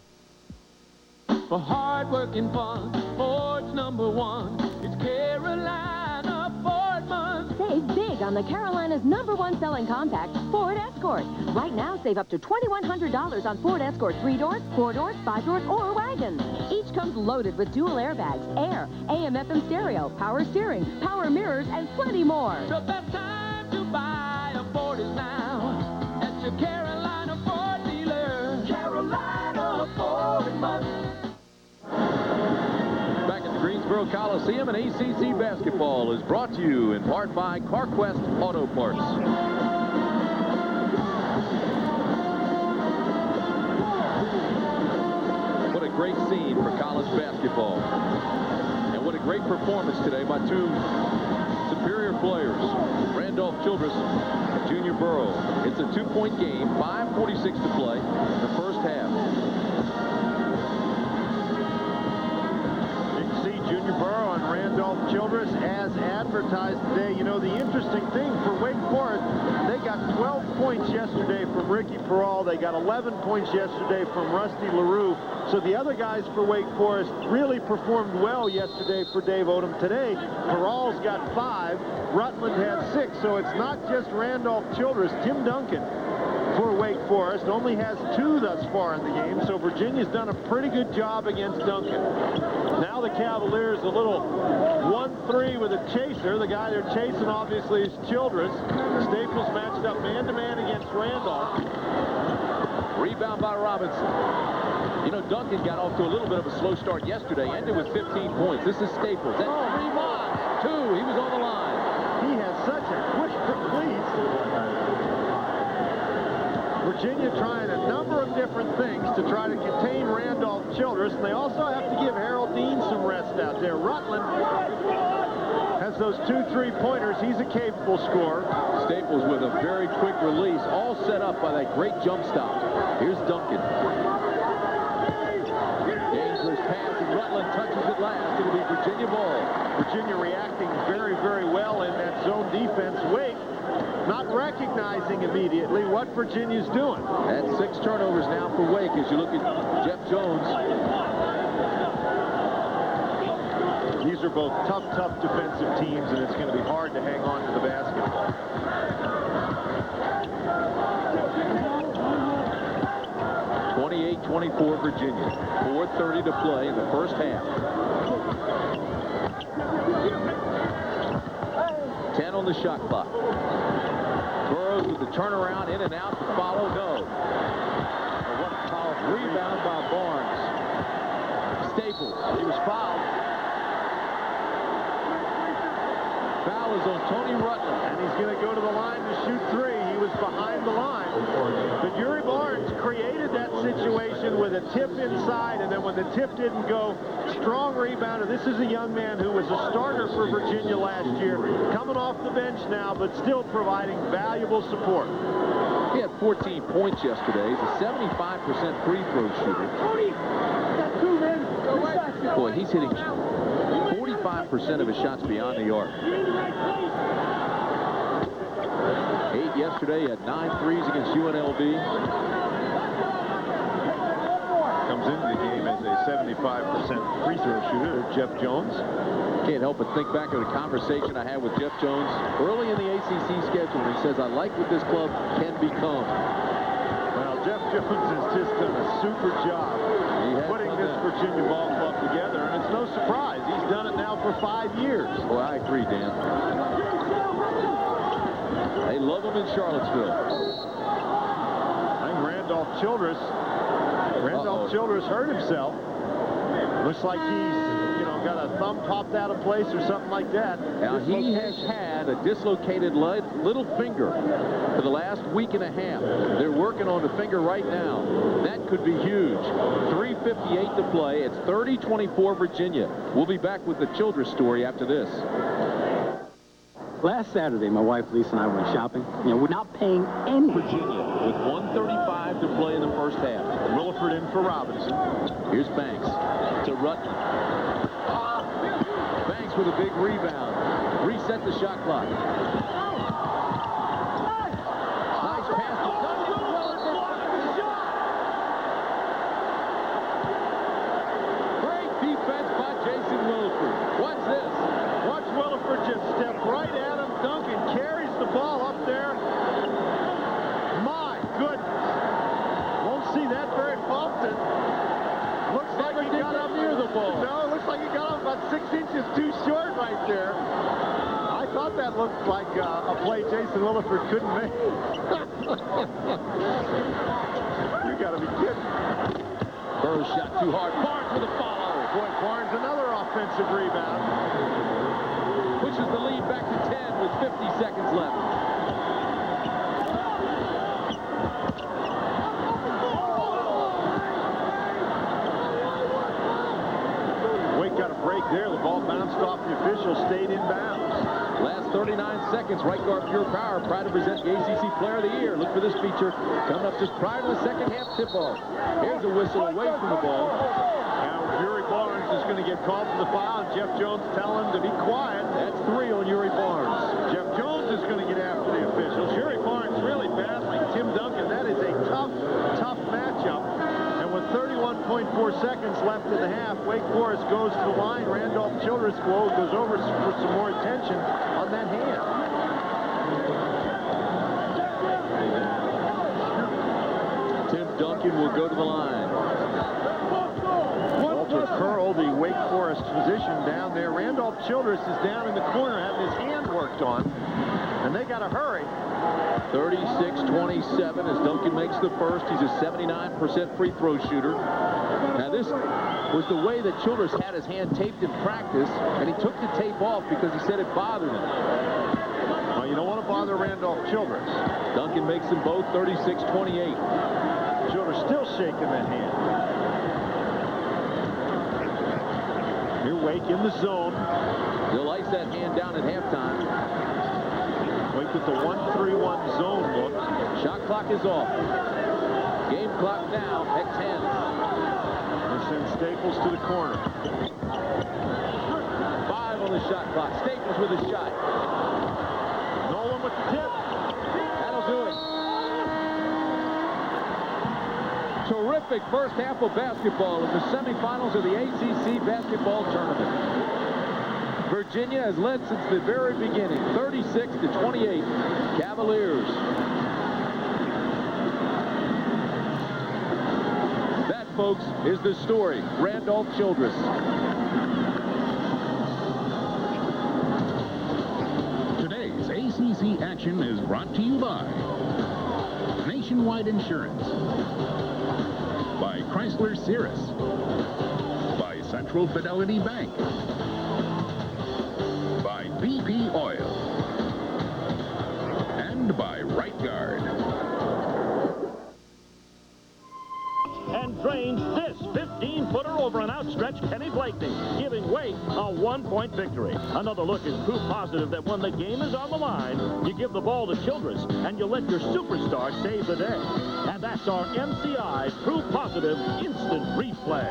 For hard-working fun, Ford's #1. It's Carolina Ford Month. Save big on the Carolina's #1 selling compact, Ford Escort. Right now, save up to $2,100 on Ford Escort 3-doors, 4-doors, 5-doors, or wagon. Each comes loaded with dual airbags, air, AM/FM stereo, power steering, power mirrors, and plenty more. The best time to buy a Ford is now at your Carolina Ford dealer. Carolina Ford Month. Back at the Greensboro Coliseum, and ACC basketball is brought to you in part by CarQuest Auto Parts. What a great scene for college basketball. And what a great performance today by 2 superior players, Randolph Childress and Junior Burrough. It's a 2-point game, 5:46 to play in the first half. Junior Burrough and Randolph Childress as advertised today. You know, the interesting thing for Wake Forest, they got 12 points yesterday from Ricky Perrault. They got 11 points yesterday from Rusty LaRue. So the other guys for Wake Forest really performed well yesterday for Dave Odom. Today, Perrault's got 5. Rutland had 6. So it's not just Randolph Childress. Tim Duncan for Wake Forest only has 2 thus far in the game. So Virginia's done a pretty good job against Duncan. Now the Cavaliers a little 1-3 with a chaser. The guy they're chasing obviously is Childress. Staples matched up man-to-man against Randolph. Rebound by Robinson. You know, Duncan got off to a little bit of a slow start yesterday, ended with 15 points. This is Staples. That's 3 miles. 2. He was on the line. He has such a quick release. Virginia trying a number of different things to try to contain Randolph Childress, and they also have to give Harold Deane some rest out there. Rutland has those 2 3-pointers. He's a capable scorer. Staples with a very quick release, all set up by that great jump stop. Here's Duncan. Dangerous pass, and Rutland touches it last. It'll be Virginia ball. Virginia reacting very, very well in that zone defense. Wake not recognizing immediately what Virginia's doing. And 6 turnovers now for Wake as you look at Jeff Jones. These are both tough defensive teams, and it's going to be hard to hang on to the basketball. 28-24 Virginia. 4:30 to play in the first half. 10 on the shot clock. Burrough with the turnaround, in and out, to follow, no. Oh, what a powerful rebound by Barnes. Staples, he was fouled. Foul is on Tony Rutland. And he's going to go to the line to shoot 3. He was behind the line. But Yuri Barnes created that situation with a tip inside, and then when the tip didn't go, strong rebounder. This is a young man who was a starter for Virginia last year, coming off the bench now, but still providing valuable support. He had 14 points yesterday. He's a 75% free throw shooter. Boy, he's hitting 45% of his shots beyond the arc. 8 yesterday, he had 9 threes against UNLV. Comes into the game as a 75% free throw shooter, Jeff Jones. Can't help but think back to the conversation I had with Jeff Jones early in the ACC schedule. He says, I like what this club can become. Well, Jeff Jones has just done a super job putting this Virginia ball club together, and it's no surprise. He's done it now for 5 years. Well, I agree, Dan. They love him in Charlottesville. I think Randolph Childress hurt himself. Looks like he's, got a thumb popped out of place or something like that. Now, he has had a dislocated little finger for the last week and a half. They're working on the finger right now. That could be huge. 3:58 to play. It's 30-24 Virginia. We'll be back with the Childress story after this. Last Saturday, my wife Lisa and I went shopping. We're not paying any. Virginia with 1:35 to play in the first half. Williford in for Robinson. Here's Banks to Rutland. Banks with a big rebound. Reset the shot clock. Nice pass to Duncan. Great defense by Jason Williford. Watch this. Watch Williford just step right at him. Duncan carries the ball up there. My goodness. Won't see that very often. Looks like he got up near the ball. No, it looks like he got up about 6 inches too short right there. I thought that looked like a play Jason Williford couldn't make. You got to be kidding. Burrough shot too hard. Barnes with a follow. Boy, Barnes another offensive rebound. Pushes the lead back to 10 with 50 seconds left. Wake got a break there. The ball bounced off the official, stayed in bounds. Last 39 seconds. Right guard Pure Power proud to present the ACC Player of the Year. Look for this feature coming up just prior to the second half tip-off. Here's a whistle away from the ball. Now Yuri Barnes is going to get called for the foul, and Jeff Jones telling him to be quiet. That's 3 on Yuri Barnes. Jeff Jones is going to get after the officials. Yuri Barnes really battling Tim Duncan. That is a tough matchup. And with 31.4 seconds left in the half, Wake Forest goes to the line. Randolph Childress goes over for some more attention on that hand. Tim Duncan will go to the line. Walter Curl, the Wake Forest physician down there. Randolph Childress is down in the corner having his hand worked on. And they got to hurry. 36-27 as Duncan makes the first. He's a 79% free throw shooter. Now this was the way that Childress had his hand taped in practice, and he took the tape off because he said it bothered him. Well, you don't want to bother Randolph Childress. Duncan makes them both 36-28. Childress still shaking that hand. Here Wake in the zone. They'll ice that hand down at halftime. Wake with the 1-3-1 zone look. Shot clock is off. Game clock now at 10. They send Staples to the corner. 5 on the shot clock. Staples with a shot. Nolan with the tip. do it. Terrific first half of basketball in the semifinals of the ACC basketball tournament. Virginia has led since the very beginning, 36-28. Cavaliers. That, folks, is the story. Randolph Childress. Today's ACC action is brought to you by Nationwide Insurance, by Chrysler Cirrus, by Central Fidelity Bank, by BP Oil, and by Right Guard. And drains this 15-footer over an outstretched Kenny Blakeney, giving Wake a 1-point victory. Another look is proof positive that when the game is on the line, you give the ball to Childress and you let your superstar save the day. And that's our MCI proof positive instant replay.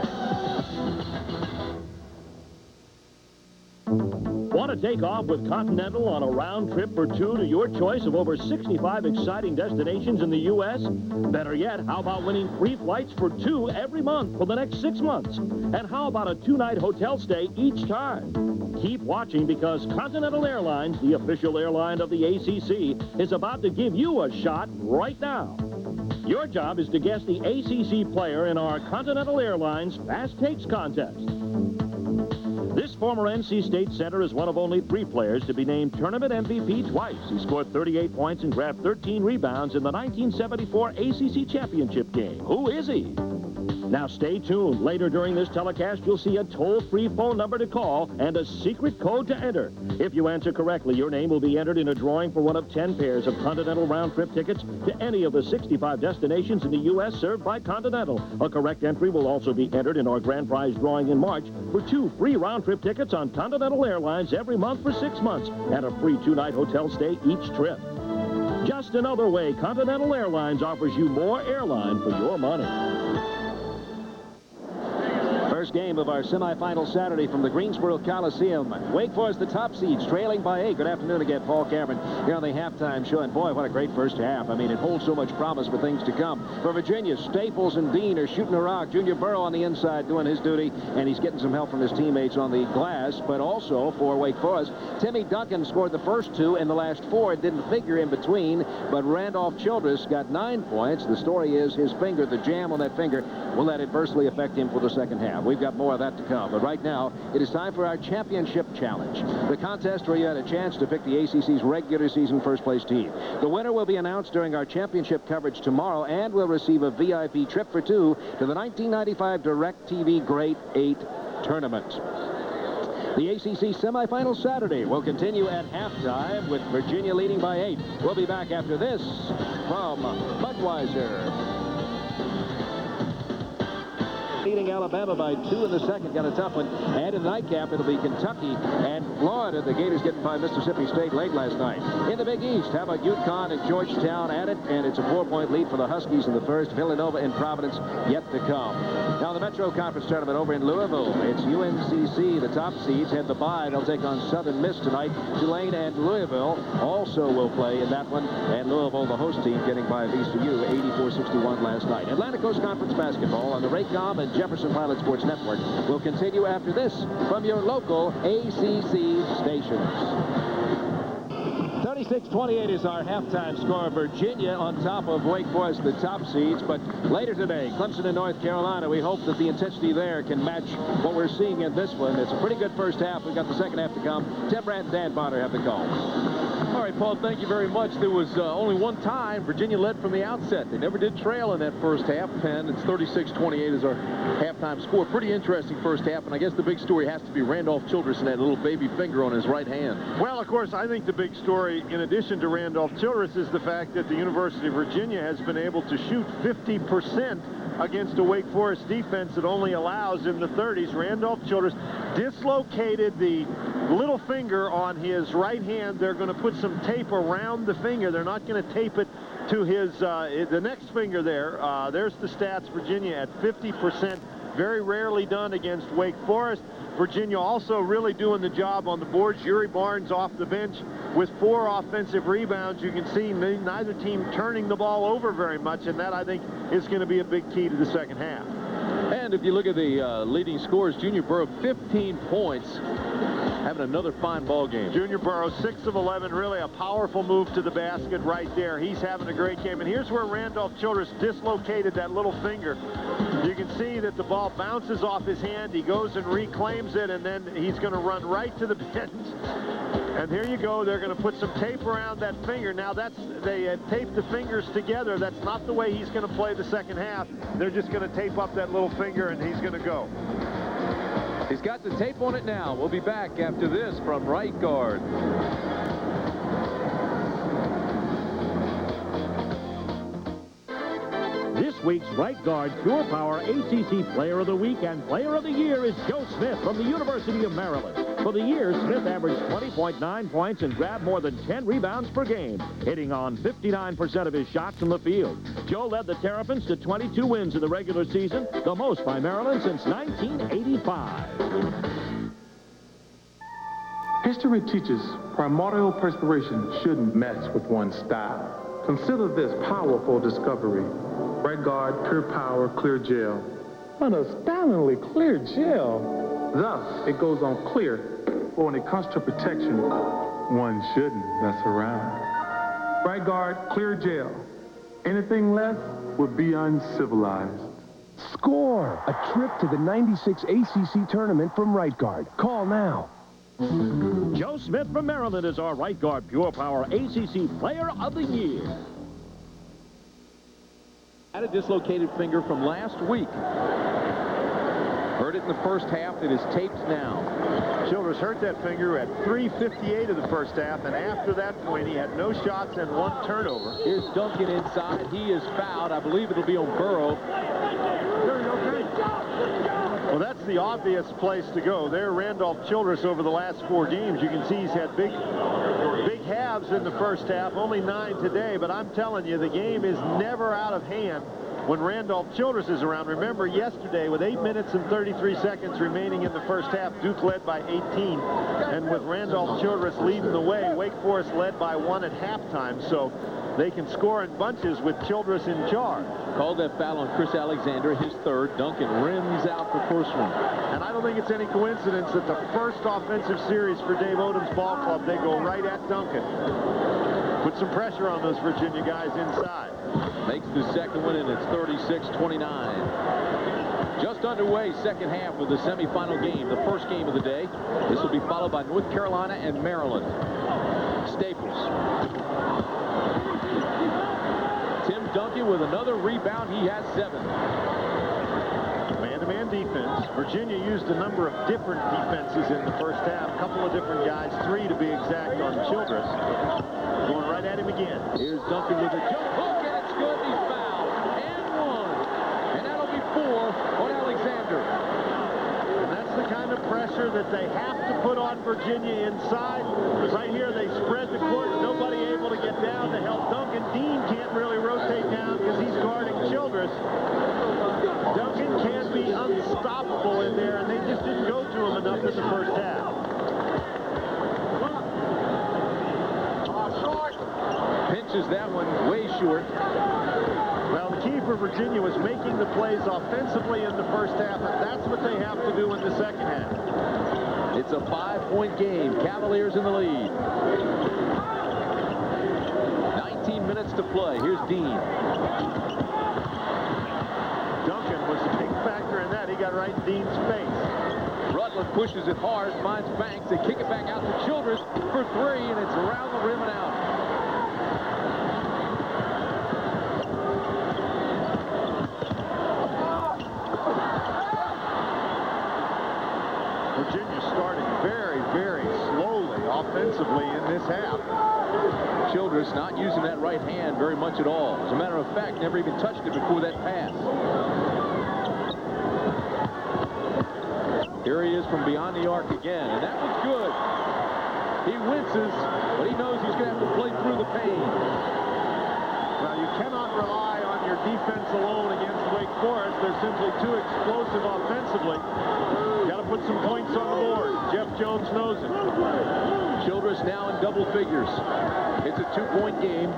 Want to take off with Continental on a round trip for two to your choice of over 65 exciting destinations in the U.S.? Better yet, how about winning free flights for two every month for the next 6 months? And how about a 2-night hotel stay each time? Keep watching because Continental Airlines, the official airline of the ACC, is about to give you a shot right now. Your job is to guess the ACC player in our Continental Airlines Fast Takes contest. This former NC State center is one of only 3 players to be named tournament MVP twice. He scored 38 points and grabbed 13 rebounds in the 1974 ACC championship game. Who is he? Now stay tuned. Later during this telecast, you'll see a toll-free phone number to call and a secret code to enter. If you answer correctly, your name will be entered in a drawing for one of 10 pairs of Continental round-trip tickets to any of the 65 destinations in the U.S. served by Continental. A correct entry will also be entered in our grand prize drawing in March for 2 free round-trip tickets on Continental Airlines every month for 6 months and a free 2-night hotel stay each trip. Just another way Continental Airlines offers you more airline for your money. First game of our semifinal Saturday from the Greensboro Coliseum. Wake Forest, the top seeds, trailing by 8. Good afternoon again, Paul Cameron here on the halftime show. And boy, what a great first half. I mean, it holds so much promise for things to come. For Virginia, Staples and Deane are shooting a rock. Junior Burrough on the inside doing his duty, and he's getting some help from his teammates on the glass. But also for Wake Forest, Timmy Duncan scored the first 2 in the last 4. It didn't figure in between, but Randolph Childress got 9 points. The story is his finger, the jam on that finger, will that adversely affect him for the second half. We've got more of that to come. But right now, it is time for our championship challenge, the contest where you had a chance to pick the ACC's regular season first-place team. The winner will be announced during our championship coverage tomorrow and will receive a VIP trip for 2 to the 1995 DirecTV Great 8 tournament. The ACC semifinal Saturday will continue at halftime with Virginia leading by 8. We'll be back after this from Budweiser. Leading Alabama by 2 in the second. Got a tough one. And in the nightcap, it'll be Kentucky and Florida. The Gators getting by Mississippi State late last night. In the Big East, how about UConn and Georgetown at it? And it's a 4-point lead for the Huskies in the first. Villanova and Providence yet to come. Now the Metro Conference tournament over in Louisville. It's UNCC. The top seeds had the bye. They'll take on Southern Miss tonight. Tulane and Louisville also will play in that one. And Louisville, the host team, getting by VCU 84-61 last night. Atlantic Coast Conference basketball on the Raycom and Jefferson Pilot Sports Network will continue after this from your local ACC stations. 36-28 is our halftime score. Virginia on top of Wake Forest, the top seeds. But later today, Clemson and North Carolina, we hope that the intensity there can match what we're seeing in this one. It's a pretty good first half. We've got the second half to come. Tim Brandt and Dan Bonner have the call. All right, Paul, thank you very much. There was only one time Virginia led from the outset. They never did trail in that first half, and it's 36-28 is our halftime score. Pretty interesting first half, and I guess the big story has to be Randolph Childress and that little baby finger on his right hand. Well, of course, I think the big story, in addition to Randolph Childress, is the fact that the University of Virginia has been able to shoot 50% against a Wake Forest defense that only allows in the 30s. Randolph Childress dislocated the little finger on his right hand. They're going to put some tape around the finger. They're not going to tape it to his the next finger there. There's the stats. Virginia at 50%. Very rarely done against Wake Forest. Virginia also really doing the job on the boards. Yuri Barnes off the bench with 4 offensive rebounds. You can see neither team turning the ball over very much, and that, I think, is going to be a big key to the second half. And if you look at the leading scorers, Junior Burrough, 15 points, having another fine ball game. Junior Burrough, 6 of 11, really a powerful move to the basket right there. He's having a great game. And here's where Randolph Childress dislocated that little finger. You can see that the ball bounces off his hand. He goes and reclaims it, and then he's going to run right to the bench. And here you go. They're going to put some tape around that finger. Now, they taped the fingers together. That's not the way he's going to play the second half. They're just going to tape up that little finger, and he's going to go. He's got the tape on it now. We'll be back after this from right guard. This week's right guard Pure Power ACC Player of the Week and Player of the Year is Joe Smith from the University of Maryland. For the year, Smith averaged 20.9 points and grabbed more than 10 rebounds per game, hitting on 59% of his shots from the field. Joe led the Terrapins to 22 wins in the regular season, the most by Maryland since 1985. History teaches primordial perspiration shouldn't mess with one's style. Consider this powerful discovery. Right guard Pure Power Clear Gel. An astoundingly clear gel. Thus, it goes on clear, but when it comes to protection, one shouldn't mess around. Right guard Clear Gel. Anything less would be uncivilized. Score! A trip to the '96 ACC tournament from right guard. Call now. Joe Smith from Maryland is our right guard Pure Power ACC Player of the Year. Had a dislocated finger from last week. Hurt it in the first half. It is taped now. Childress hurt that finger at 3:58 of the first half, and after that point, he had no shots and 1 turnover. Here's Duncan inside. He is fouled. I believe it'll be on Burrough. Well, that's the obvious place to go. There, Randolph Childress over the last 4 games. You can see he's had big halves in the first half, only 9 today, but I'm telling you, the game is never out of hand when Randolph Childress is around. Remember, yesterday, with 8 minutes and 33 seconds remaining in the first half, Duke led by 18. And with Randolph Childress leading the way, Wake Forest led by 1 at halftime. So they can score in bunches with Childress in charge. Called that foul on Chris Alexander, his 3rd. Duncan rims out the first one. And I don't think it's any coincidence that the first offensive series for Dave Odom's ball club, they go right at Duncan. Put some pressure on those Virginia guys inside. Makes the second one, and it's 36-29. Just underway, second half of the semifinal game, the first game of the day. This will be followed by North Carolina and Maryland. Staples. Tim Duncan with another rebound. He has 7. Man-to-man defense. Virginia used a number of different defenses in the first half. A couple of different guys, 3 to be exact, on Childress. Going right at him again. Here's Duncan with a jump hook, and it's good. He's fouled. And 1. And that'll be 4 on Alexander. And that's the kind of pressure that they have to put on Virginia inside. Right here, they spread the court. Nobody able to get down to help Duncan. Deane can't really rotate down because he's guarding Childress. Duncan can be unstoppable in there, and they just didn't go to him enough in the first half. Pinches that one way short. Well, the key for Virginia was making the plays offensively in the first half, and that's what they have to do in the second half. It's a 5-point game. Cavaliers in the lead. 19 minutes to play. Here's Deane. Duncan was a big factor in that. He got right in Deane's face. Rutland pushes it hard, finds Banks. They kick it back out to Childress for 3, and it's around the rim and out. Virginia starting very, very slowly offensively in this half. Childress not using that right hand very much at all. As a matter of fact, never even touched it before that pass. Here he is from beyond the arc again, and that was good. He winces, but he knows he's going to have to play through the pain. Well, you cannot rely on your defense alone against Wake Forest. They're simply too explosive offensively. Got to put some points on the board. Jeff Jones knows it. Childress now in double figures. It's a 2-point game.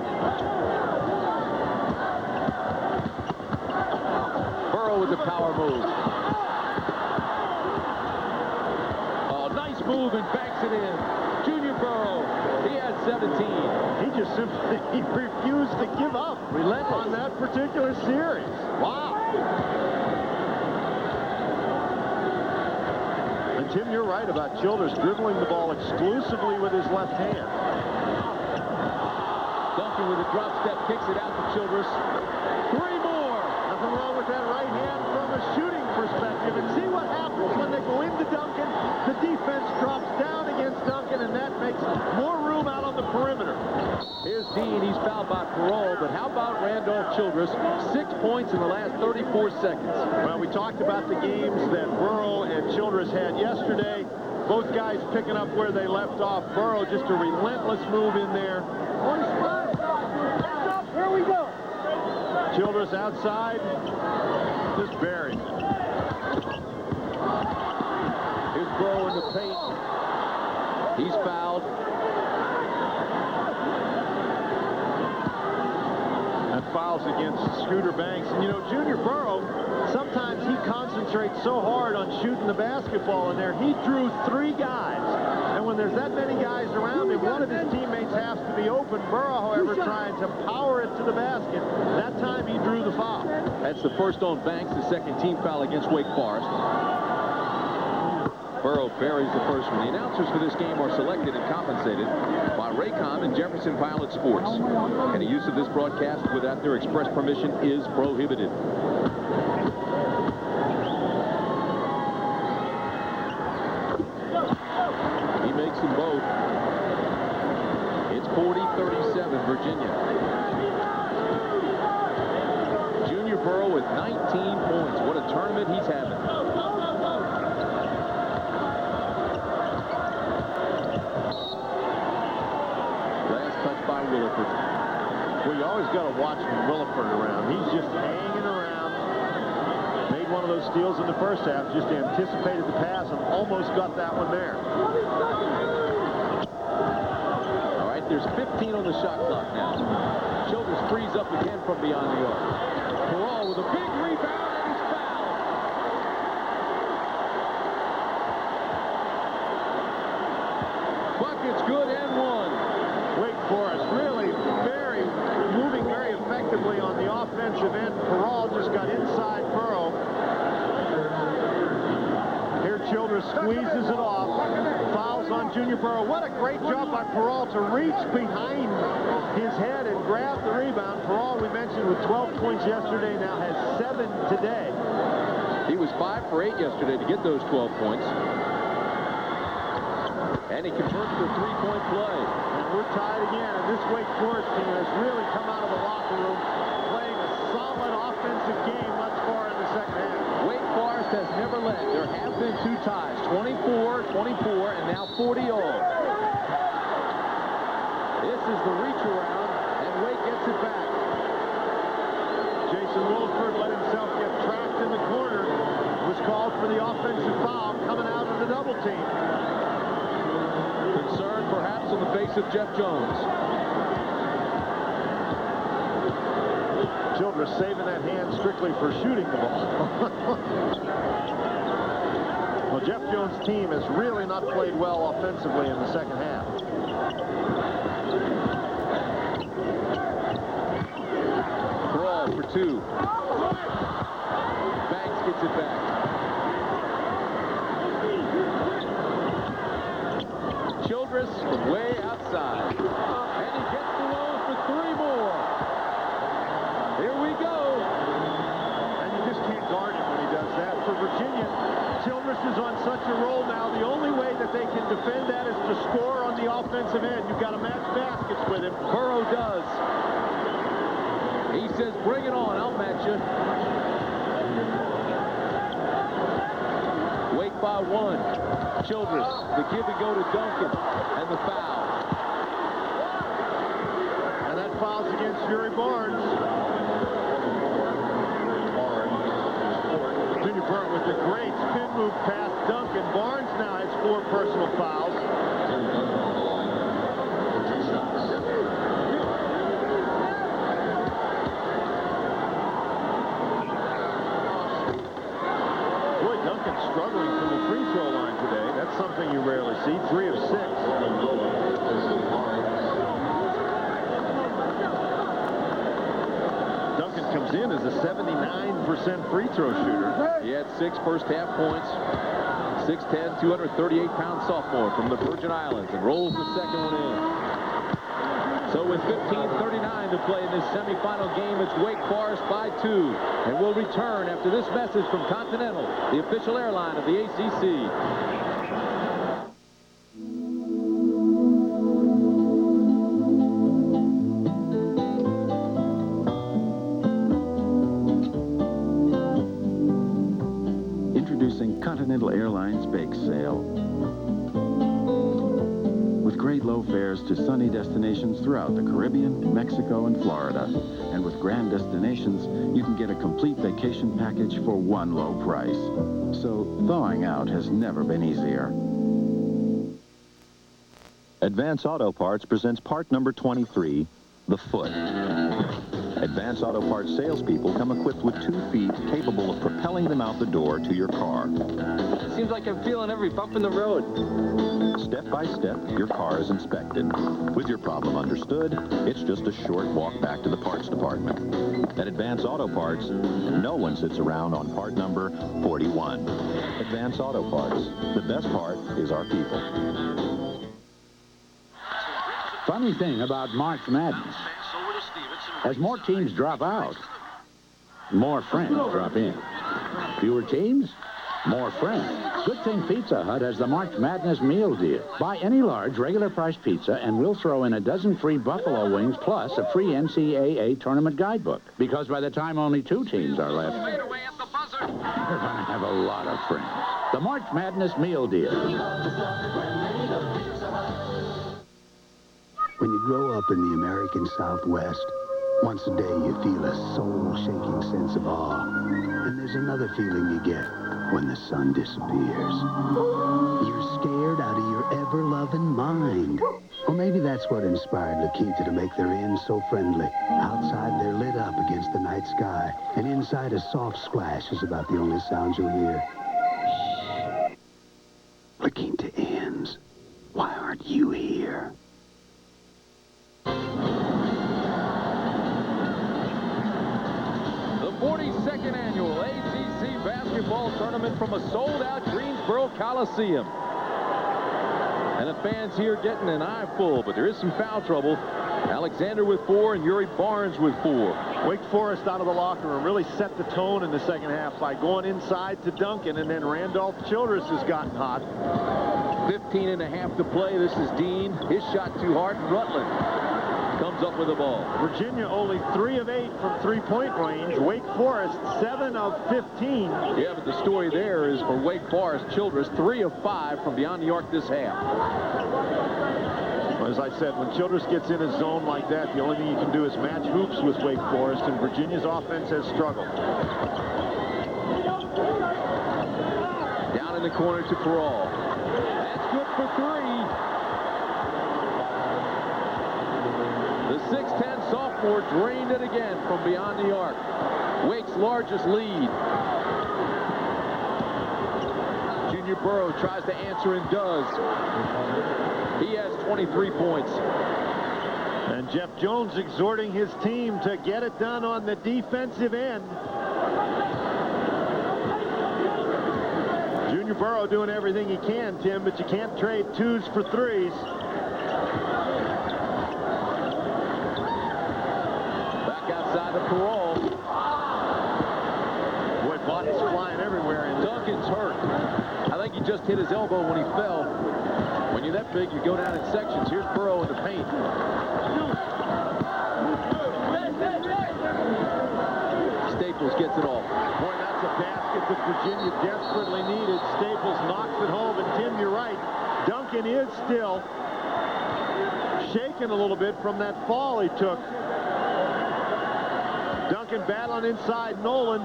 Burrough with the power move. Oh, nice move and banks it in. Junior Burrough, he has 17. He just simply refused to give up on that particular series. Wow. And Tim, you're right about Childress dribbling the ball exclusively with his left hand. Duncan with a drop step kicks it out to Childress. 3 more. Nothing wrong with that right hand from a shooting perspective. And see what happens when they go into Duncan. The defense drops down against Duncan, and that makes more room out on the perimeter. Here's Deane. He's fouled by Burrough, but how about Randolph Childress? 6 points in the last 34 seconds. Well, we talked about the games that Burrough and Childress had yesterday. Both guys picking up where they left off. Burrough just a relentless move in there. Here we go. Childress outside, just buried. Here's Burrough in the paint. He's fouled. And fouls against Scooter Banks. And you know, Junior Burrough, sometimes he concentrates so hard on shooting the basketball in there. He drew 3 guys. And when there's that many guys around him, one of his teammates has to be open. Burrough, however, trying to power it to the basket. That time he drew the foul. That's the first on Banks, the second team foul against Wake Forest. Burrough buries the first one. The announcers for this game are selected and compensated by Raycom and Jefferson Pilot Sports. Any use of this broadcast without their express permission is prohibited. He makes them both. It's 40-37, Virginia. Junior Burrough with 19 points. What a tournament he's having. Williford. Well, you always got to watch Williford around. He's just hanging around. Made one of those steals in the first half, just anticipated the pass and almost got that one there. All right, there's 15 on the shot clock now. Childress frees up again from beyond the arc. Burrough with a big rebound and he's fouled. Bucket's good and one. Wake Forest really moving very effectively on the offensive end. Burrough just got inside Burrough. Here Childress squeezes it off. Fouls on Junior Burrough. What a great job by Burrough to reach behind his head and grab the rebound. Burrough, we mentioned, with 12 points yesterday, now has 7 today. He was 5 for 8 yesterday to get those 12 points. And he converts to a 3-point play. We're tied again, and this Wake Forest team has really come out of the locker room playing a solid offensive game thus far in the second half. Wake Forest has never led. There have been 2 ties, 24, and now 40-all. This is the reach around, and Wake gets it back. Jason Williford let himself get trapped in the corner. Was called for the offensive foul coming out of the double team. Concern perhaps on the face of Jeff Jones. Childress saving that hand strictly for shooting the ball. Well, Jeff Jones' team has really not played well offensively in the second half. Burrough for 2. Banks gets it back. Childress from way outside. And he gets the roll for 3 more. Here we go. And you just can't guard him when he does that. For Virginia, Childress is on such a roll now. The only way that they can defend that is to score on the offensive end. You've got to match baskets with him. Burrough does. He says, bring it on. I'll match you. Wake by 1. Childress, the give and go to Duncan, and the foul. And that foul's against Fury Barnes. a great spin move past Duncan. Barnes now has 4 personal fouls. Boy, Duncan struggling from the free throw line today. That's something you rarely see. 3 of 6. Duncan comes in as a 79% free throw shooter. He had 6 first-half points. 6'10", 238-pound sophomore from the Virgin Islands, and rolls the second one in. So with 15:39 to play in this semifinal game, it's Wake Forest by 2. And we'll return after this message from Continental, the official airline of the ACC. Introducing Continental Airlines Bake Sale. With great low fares to sunny destinations throughout the Caribbean, Mexico, and Florida. And with grand destinations, you can get a complete vacation package for one low price. So thawing out has never been easier. Advance Auto Parts presents part number 23, the foot. Advance Auto Parts salespeople come equipped with 2 feet capable of propelling them out the door to your car. Seems like I'm feeling every bump in the road. Step by step, your car is inspected. With your problem understood, it's just a short walk back to the parts department. At Advance Auto Parts, no one sits around on part number 41. Advance Auto Parts. The best part is our people. Funny thing about March Madness. As more teams drop out, more friends drop in. Fewer teams, more friends. Good thing Pizza Hut has the March Madness meal deal. Buy any large regular price pizza and we'll throw in a dozen free buffalo wings plus a free NCAA tournament guidebook. Because by the time only 2 teams are left, you're going to have a lot of friends. The March Madness meal deal. When you grow up in the American Southwest, once a day you feel a soul-shaking sense of awe. And there's another feeling you get when the sun disappears. You're scared out of your ever-loving mind. Or maybe that's what inspired La Quinta to make their inn so friendly. Outside, they're lit up against the night sky. And inside, a soft splash is about the only sound you'll hear. Shh. La Quinta Inns. Why aren't you here? The 42nd annual ACC basketball tournament from a sold-out Greensboro Coliseum. And the fans here getting an eye full, but there is some foul trouble. Alexander with 4 and Yuri Barnes with 4. Wake Forest out of the locker room really set the tone in the second half by going inside to Duncan, and then Randolph Childress has gotten hot. 15.5 to play. This is Deane. His shot too hard, and Rutland comes up with the ball. Virginia only 3 of 8 from three-point range. Wake Forest 7 of 15. Yeah, but the story there is for Wake Forest, Childress 3 of 5 from beyond the arc this half. Well, as I said, when Childress gets in a zone like that, the only thing you can do is match hoops with Wake Forest, and Virginia's offense has struggled. Down in the corner to Peral. That's good for 3. The 6'10 sophomore drained it again from beyond the arc. Wake's largest lead. Junior Burrough tries to answer and does. He has 23 points. And Jeff Jones exhorting his team to get it done on the defensive end. Junior Burrough doing everything he can, Tim, but you can't trade 2s for 3s. Outside of Peral. Boy, bodies flying everywhere. And Duncan's hurt. I think he just hit his elbow when he fell. When you're that big, you go down in sections. Here's Burrough in the paint. Staples gets it off. Boy, that's a basket that Virginia desperately needed. Staples knocks it home. And Tim, you're right. Duncan is still shaken a little bit from that fall he took. Duncan battling inside Nolan.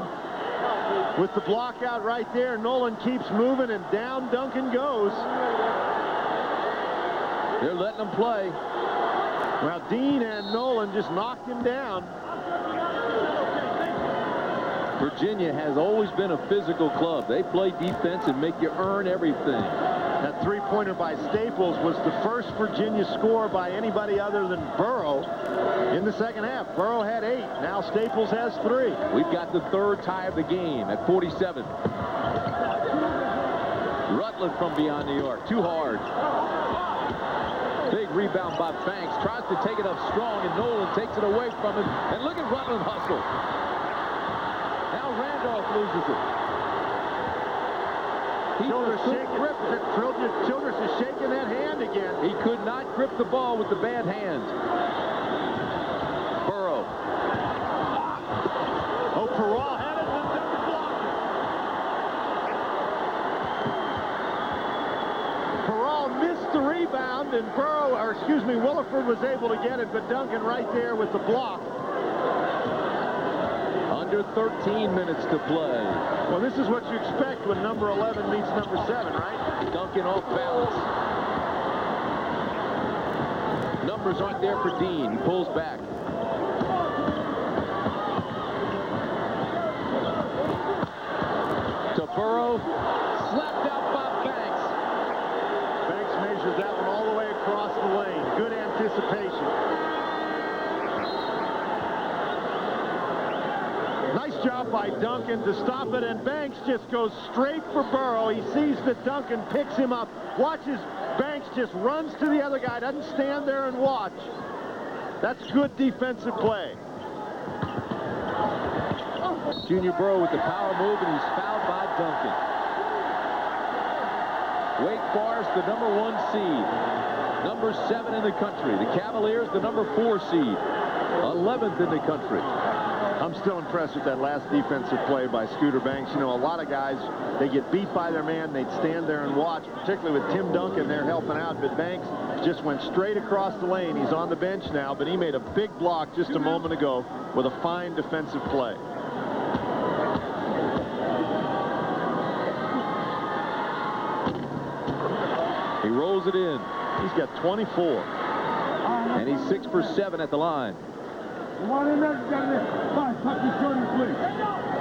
with the block out right there. Nolan keeps moving, and down Duncan goes. They're letting him play. Well, Deane and Nolan just knocked him down. Virginia has always been a physical club. They play defense and make you earn everything. That three-pointer by Staples was the first Virginia score by anybody other than Burrough in the second half. Burrough had 8. Now Staples has 3. We've got the third tie of the game at 47. Rutland from beyond New York. Too hard. Big rebound by Banks. Tries to take it up strong, and Nolan takes it away from him. And look at Rutland hustle. Now Randolph loses it. Childress is shaking that hand again. He could not grip the ball with the bad hand. Burrough. Oh, Perrault had it, and Duncan blocked it. Perrault missed the rebound, and Williford was able to get it, but Duncan right there with the block. Under 13 minutes to play. Well, this is what you expect when number 11 meets number 7, right? Duncan off balance. Numbers aren't there for Deane. He pulls back. To Burrough. Slapped out by Banks. Banks measures that one all the way across the lane. Good anticipation. Nice job by Duncan to stop it, and Banks just goes straight for Burrough. He sees that Duncan picks him up. Watches Banks just runs to the other guy, doesn't stand there and watch. That's good defensive play. Junior Burrough with the power move, and he's fouled by Duncan. Wake Forest, the number 1 seed. Number 7 in the country. The Cavaliers, the number 4 seed. 11th in the country. I'm still impressed with that last defensive play by Scooter Banks. You know, a lot of guys, they get beat by their man, they'd stand there and watch, particularly with Tim Duncan there helping out, but Banks just went straight across the lane. He's on the bench now, but he made a big block just a moment ago with a fine defensive play. He rolls it in. He's got 24. And he's 6 for 7 at the line.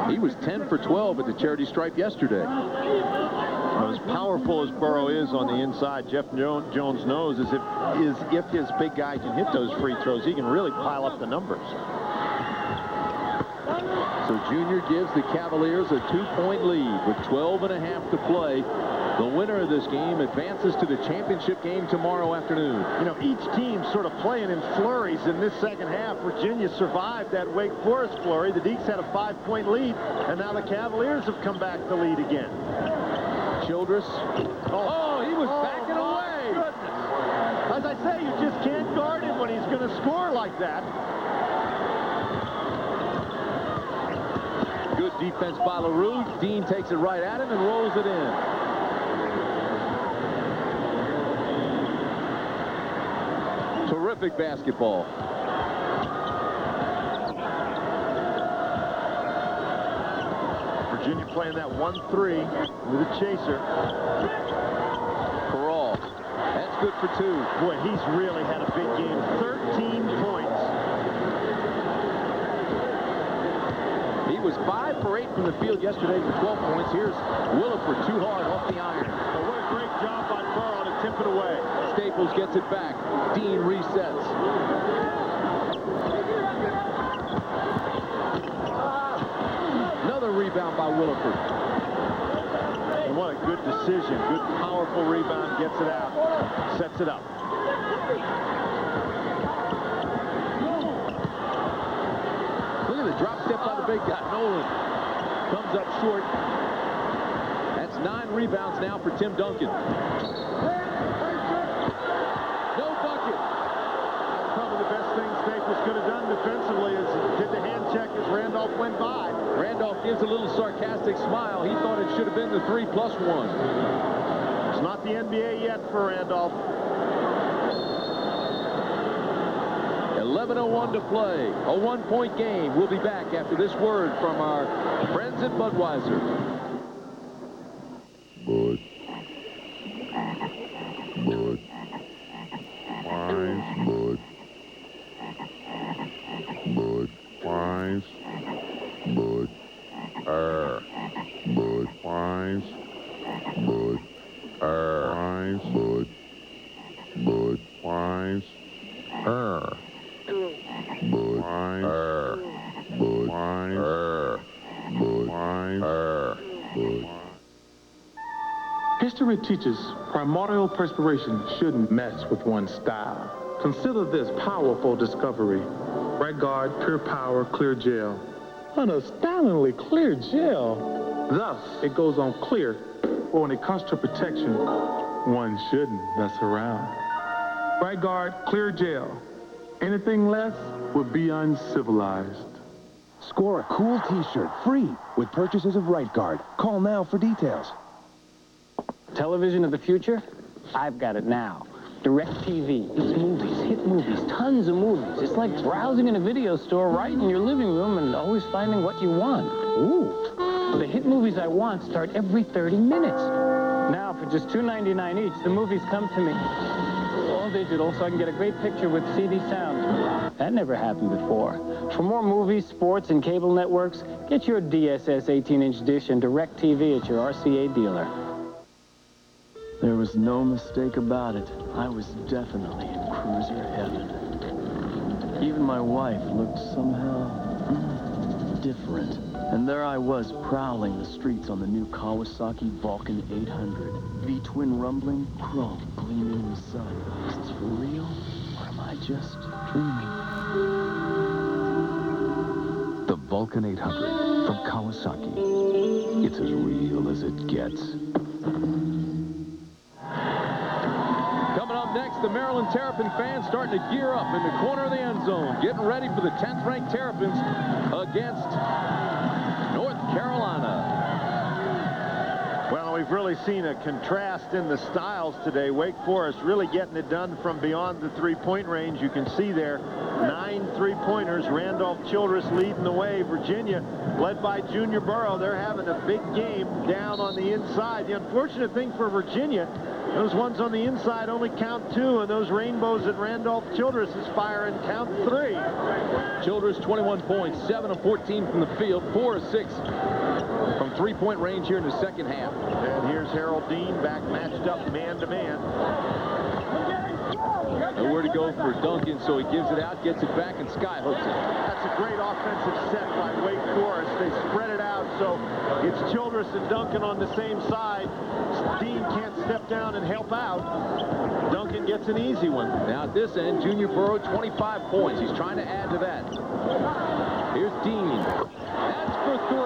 He was 10 for 12 at the charity stripe yesterday. Well, as powerful as Burrough is on the inside, Jeff Jones knows is if his big guy can hit those free throws, he can really pile up the numbers. So Junior gives the Cavaliers a 2-point lead with 12.5 to play. The winner of this game advances to the championship game tomorrow afternoon. You know, each team sort of playing in flurries in this second half. Virginia survived that Wake Forest flurry. The Deacs had a 5-point lead, and now the Cavaliers have come back to lead again. Childress. Oh, he was backing away. Goodness. As I say, you just can't guard him when he's going to score like that. Good defense by LaRue. Deane takes it right at him and rolls it in. Terrific basketball. Virginia playing that 1-3 with a chaser. Perrault. That's good for 2. Boy, he's really had a big game. 13 points. He was 5 for 8 from the field yesterday for 12 points. Here's Williford, too hard off the iron. Oh, what a great job by Burrough to tip it away. Staples gets it back. Deane resets. Another rebound by Williford. And what a good decision. Good, powerful rebound. Gets it out. Sets it up. Look at the drop step by the big guy. Nolan comes up short. That's 9 rebounds now for Tim Duncan. No bucket. Probably the best thing Staples could have done defensively is did the hand check as Randolph went by. Randolph gives a little sarcastic smile. He thought it should have been the 3+1. It's not the NBA yet for Randolph. 11:01 to play. A one-point game. We'll be back after this word from our friends at Budweiser. Bud. Wise. Bud. Bud. Wise. Bud. Bud. Wise. Bud. Wise. Bud. Bud. Wise. Bud. Wise. Bud. Wise. Bud. Wise. Bud. History teaches primordial perspiration shouldn't mess with one's style. Consider this powerful discovery. Right Guard Pure Power Clear Gel. An astoundingly clear gel. Thus, it goes on clear, but when it comes to protection, one shouldn't mess around. Right Guard Clear Gel. Anything less would be uncivilized. Score a cool t-shirt free with purchases of Right Guard. Call now for details. Television of the future? I've got it now. DirecTV. It's movies, hit movies, tons of movies. It's like browsing in a video store right in your living room and always finding what you want. Ooh. The hit movies I want start every 30 minutes. Now, for just $2.99 each, the movies come to me. All digital, so I can get a great picture with CD sound. That never happened before. For more movies, sports, and cable networks, get your DSS 18-inch dish and DirecTV at your RCA dealer. There was no mistake about it. I was definitely in cruiser heaven. Even my wife looked somehow different. And there I was prowling the streets on the new Kawasaki Vulcan 800. V-twin rumbling, chrome gleaming in the sun. Is this for real? Or am I just dreaming? The Vulcan 800 from Kawasaki. It's as real as it gets. Next, the Maryland Terrapin fans starting to gear up in the corner of the end zone, getting ready for the 10th-ranked Terrapins against North Carolina. Well, we've really seen a contrast in the styles today. Wake Forest really getting it done from beyond the three-point range. You can see there 9 three-pointers. Randolph Childress leading the way. Virginia led by Junior Burrough. They're having a big game down on the inside. The unfortunate thing for Virginia, those ones on the inside only count 2, and those rainbows at Randolph Childress is firing count 3. Childress 21 points, 7 of 14 from the field, 4 of 6 from three-point range here in the second half. And here's Harold Deane back matched up man-to-man. Nowhere to go for Duncan, so he gives it out, gets it back, and skyhooks it. That's a great offensive set by Wake Forest. They spread it out, so it's Childress and Duncan on the same side. Deane can't step down and help out. Duncan gets an easy one. Now at this end, Junior Burrough, 25 points. He's trying to add to that. Here's Deane. That's for 3.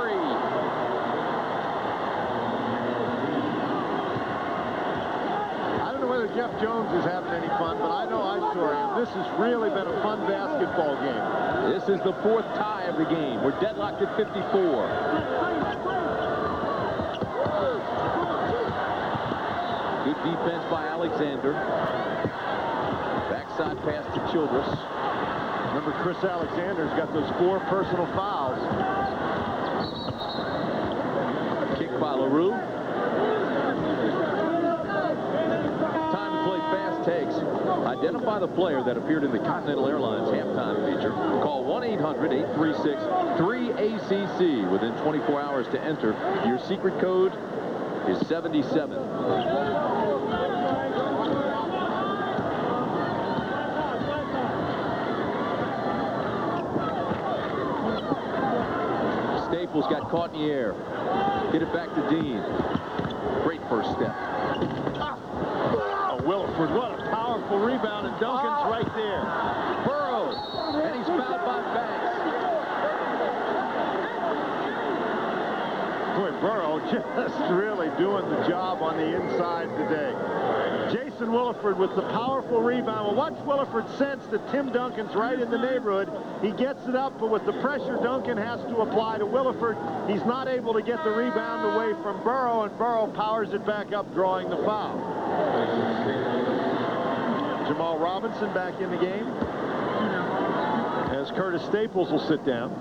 Whether Jeff Jones is having any fun, but I know I sure am. This has really been a fun basketball game. This is the 4th tie of the game. We're deadlocked at 54. Good defense by Alexander. Backside pass to Childress. Remember, Chris Alexander's got those 4 personal fouls. Kick by LaRue. Takes. Identify the player that appeared in the Continental Airlines halftime feature. Call 1-800-836-3ACC within 24 hours to enter. Your secret code is 77. Staples got caught in the air. Get it back to Deane. Great first step. Williford, what a powerful rebound, and Duncan's right there. Burrough, and he's fouled by Banks. Boy, Burrough just really doing the job on the inside today. Jason Williford with the powerful rebound. Well, watch Williford sense that Tim Duncan's right in the neighborhood. He gets it up, but with the pressure Duncan has to apply to Williford, he's not able to get the rebound away from Burrough, and Burrough powers it back up, drawing the foul. Jamal Robinson back in the game. as Curtis Staples will sit down.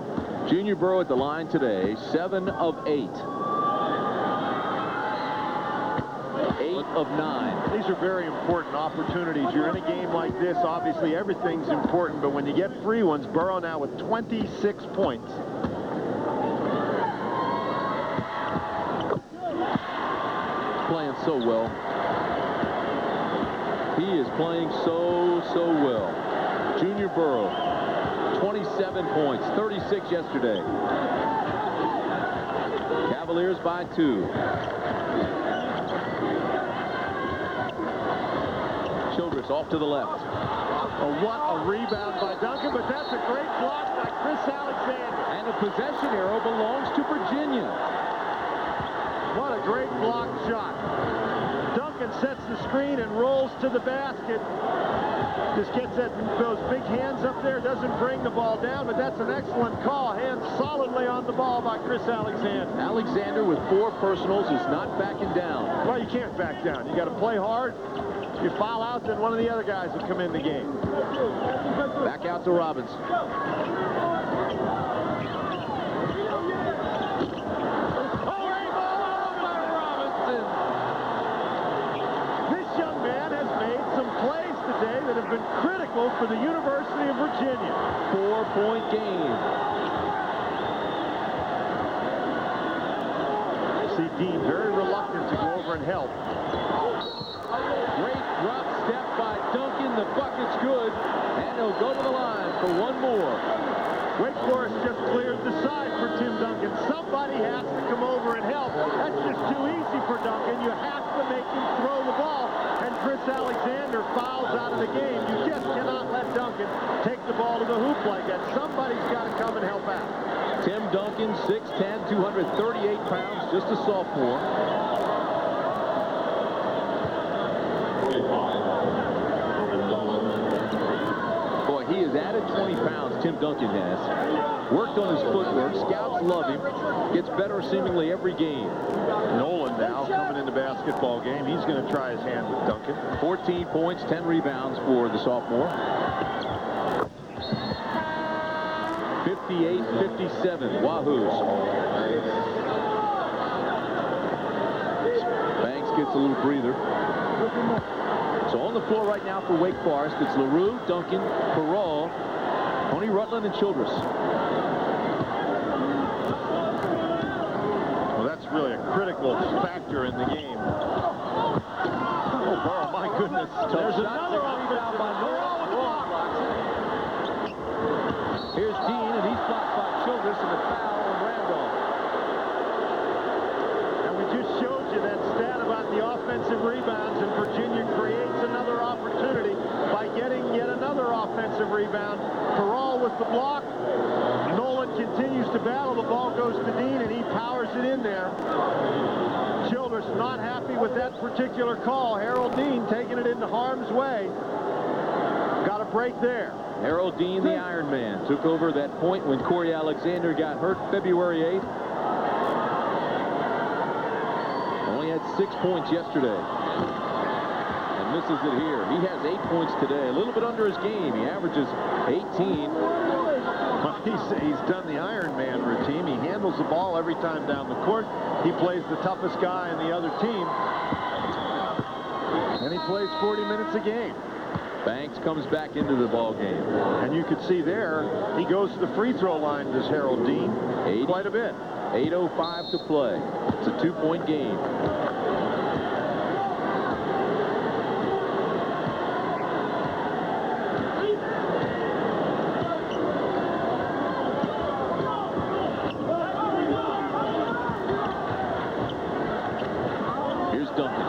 Junior Burrough at the line today, 7 of 8. 8 of 9. These are very important opportunities. You're in a game like this. Obviously, everything's important, but when you get free ones, Burrough now with 26 points. Playing so well. He is playing so well. Junior Burrough, 27 points, 36 yesterday. Cavaliers by 2. Childress off to the left. Oh, what a rebound by Duncan, but that's a great block by Chris Alexander. And the possession arrow belongs to Virginia. What a great block shot. Duncan sets the screen and rolls to the basket. Just gets those big hands up there, doesn't bring the ball down, but that's an excellent call. Hands solidly on the ball by Chris Alexander. Alexander with 4 personals is not backing down. Well, you can't back down. You got to play hard. If you foul out, then one of the other guys will come in the game. Back out to Robbins. That have been critical for the University of Virginia. 4-point game. See Deane very reluctant to go over and help. Great drop step by Duncan. The bucket's good, and he'll go to the line for one more. Wake Forest just cleared the side for Tim Duncan. Somebody has to come over and help. That's just too easy for Duncan. You have to make him throw the ball. And Chris Alexander fouls out of the game. You just cannot let Duncan take the ball to the hoop like that. Somebody's got to come and help out. Tim Duncan, 6'10", 238 pounds, just a sophomore. Boy, he has added 20 pounds, Tim Duncan has. Worked on his footwork. Scouts love him. Gets better seemingly every game. Nolan now coming in the basketball game. He's going to try his hand with Duncan. 14 points, 10 rebounds for the sophomore. 58-57, Wahoos. Banks gets a little breather. So on the floor right now for Wake Forest, it's LaRue, Duncan, Perrault, Tony Rutland, and Childress. Well, that's really a critical factor in the game. Oh, Burrough, my goodness. There's another rebound by Nolan. Here's Deane, and he's blocked by Childress, and a foul on Randolph. And we just showed you that stat about the offensive rebounds, and Virginia creates another opportunity by getting yet another offensive rebound. Perrault with the block. Nolan continues to battle. The ball goes to Deane, and he powers it in there. Childress not happy with that particular call. Harold Deane taking it into harm's way. Got a break there. Harold Deane, the Iron Man, took over that point when Corey Alexander got hurt February 8th. Only had 6 points yesterday. And misses it here. He has 8 points today. A little bit under his game. He averages 18. Well, he's done the Iron Man routine. He handles the ball every time down the court. He plays the toughest guy in the other team. And he plays 40 minutes a game. Banks comes back into the ball game. And you could see there, he goes to the free throw line, does Harold Deane, quite a bit. 8:05 to play. It's a 2-point game. Here's Duncan.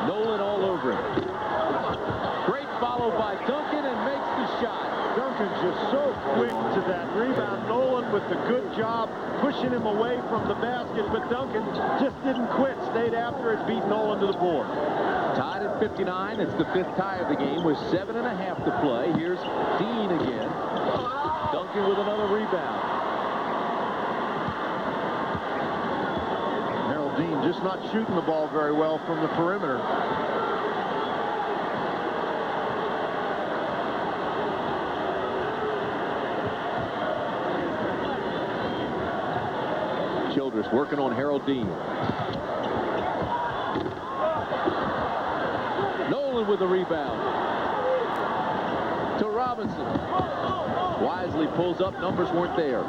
Nolan all over him. Followed by Duncan, and makes the shot. Duncan's just so quick to that rebound. Nolan with the good job pushing him away from the basket, but Duncan just didn't quit. Stayed after it, beat Nolan to the board. Tied at 59. It's the 5th tie of the game with 7.5 to play. Here's Deane again. Duncan with another rebound. Harold Deane just not shooting the ball very well from the perimeter. Childress working on Harold Deane. Nolan with the rebound. To Robinson. Wisely pulls up. Numbers weren't there.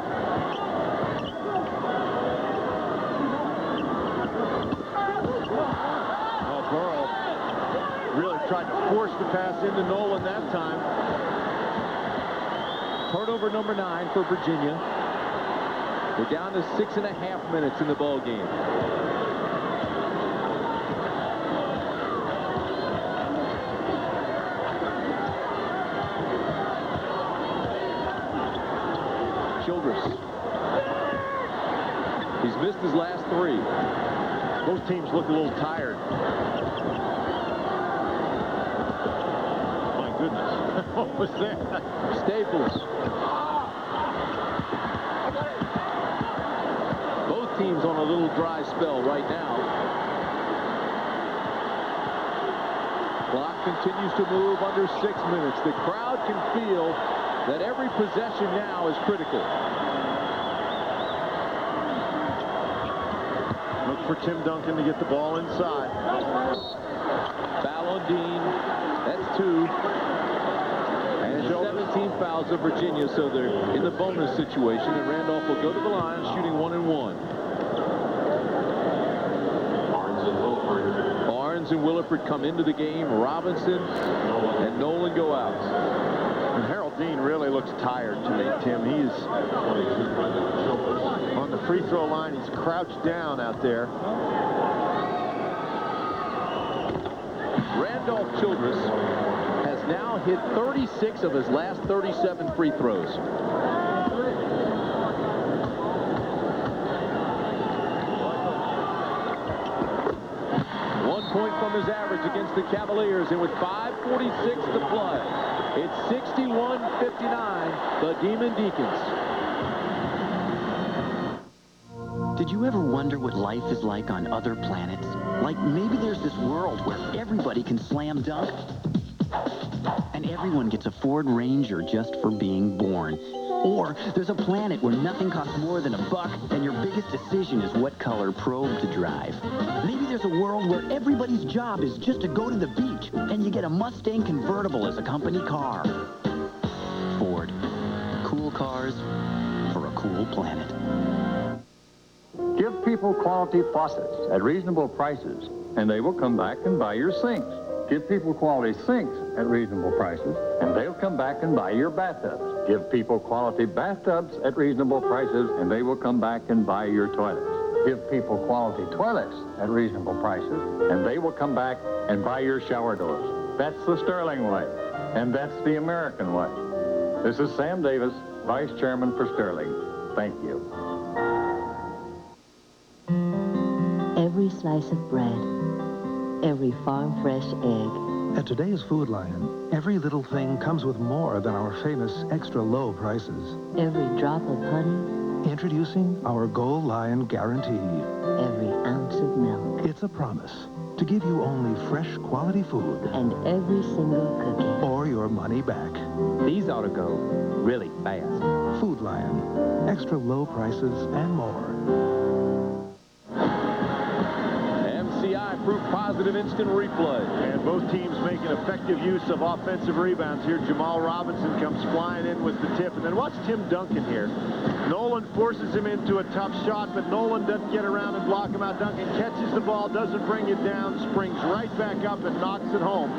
Oh, Burrough really tried to force the pass into Nolan that time. Turnover number 9 for Virginia. We're down to 6.5 minutes in the ball game. Childress. He's missed his last 3. Both teams look a little tired. My goodness. What was that? Staples. Both teams on a little dry spell right now. Clock continues to move under 6 minutes. The crowd can feel that every possession now is critical. Look for Tim Duncan to get the ball inside. Foul on Deane. That's 2. And 17 fouls of Virginia, so they're in the bonus situation, and Randolph will go to the line shooting 1-1. Barnes and Williford come into the game. Robinson and Nolan go out. And Harold Deane really looks tired to me, Tim. He's on the free throw line. He's crouched down out there. Randolph Childress has now hit 36 of his last 37 free throws. Point from his average against the Cavaliers, and with 5:46 to play, it's 61-59, the Demon Deacons. Did you ever wonder what life is like on other planets? Like maybe there's this world where everybody can slam dunk, and everyone gets a Ford Ranger just for being born. Or there's a planet where nothing costs more than $1, and your biggest decision is what color probe to drive. Maybe there's a world where everybody's job is just to go to the beach, and you get a Mustang convertible as a company car. Ford. Cool cars for a cool planet. Give people quality faucets at reasonable prices, and they will come back and buy your sinks. Give people quality sinks at reasonable prices, and they'll come back and buy your bathtubs. Give people quality bathtubs at reasonable prices, and they will come back and buy your toilets. Give people quality toilets at reasonable prices, and they will come back and buy your shower doors. That's the Sterling way, and that's the American way. This is Sam Davis, Vice Chairman for Sterling. Thank you. Every slice of bread, every farm-fresh egg. At today's Food Lion, every little thing comes with more than our famous extra low prices. Every drop of honey. Introducing our Gold Lion Guarantee. Every ounce of milk. It's a promise to give you only fresh quality food. And every single cookie. Or your money back. These ought to go really fast. Food Lion. Extra low prices and more. Proof positive instant replay. And both teams making effective use of offensive rebounds here. Jamal Robinson comes flying in with the tip. And then watch Tim Duncan here. Nolan forces him into a tough shot, but Nolan doesn't get around and block him out. Duncan catches the ball, doesn't bring it down, springs right back up and knocks it home.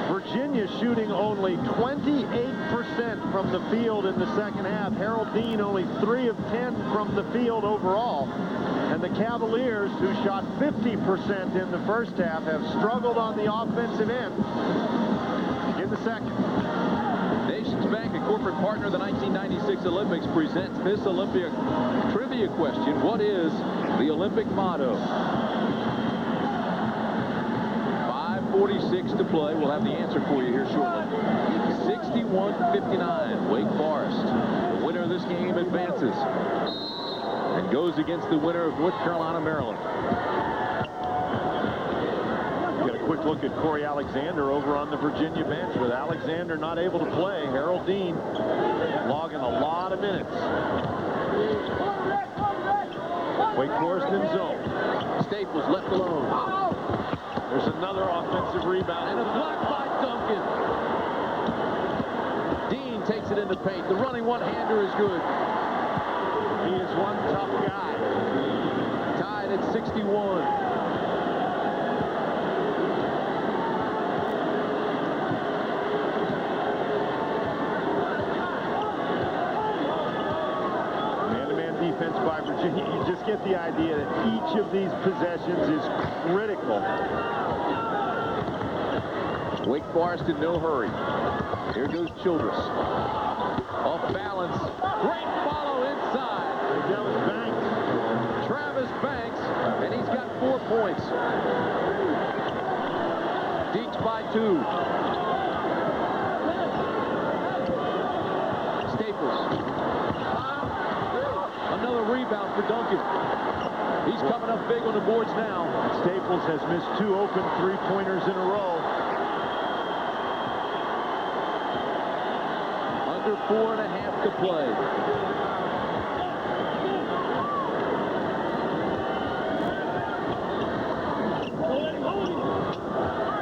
Virginia shooting only 28% from the field in the second half. Harold Deane only 3 of 10 from the field overall. And the Cavaliers, who shot 50% in the first half, have struggled on the offensive end in the second. Nations Bank, a corporate partner of the 1996 Olympics, presents this Olympia trivia question. What is the Olympic motto? 5:46 to play. We'll have the answer for you here shortly. 61-59, Wake Forest. The winner of this game advances and goes against the winner of North Carolina, Maryland. Get a quick look at Corey Alexander over on the Virginia bench. With Alexander not able to play, Harold Deane logging a lot of minutes. alone. There's another offensive rebound and a block by Duncan. Deane takes it in the paint. The running one-hander is good. He is one tough guy. Tied at 61. Defense by Virginia. You just get the idea that each of these possessions is critical. Wake Forest in no hurry. Here goes Childress. Off balance. Great follow inside. That was Banks. Travis Banks, and he's got 4 points. Deeks by 2. Staples. Another rebound for Duncan. He's coming up big on the boards now. Staples has missed 2 open three-pointers in a row. Under 4.5 to play.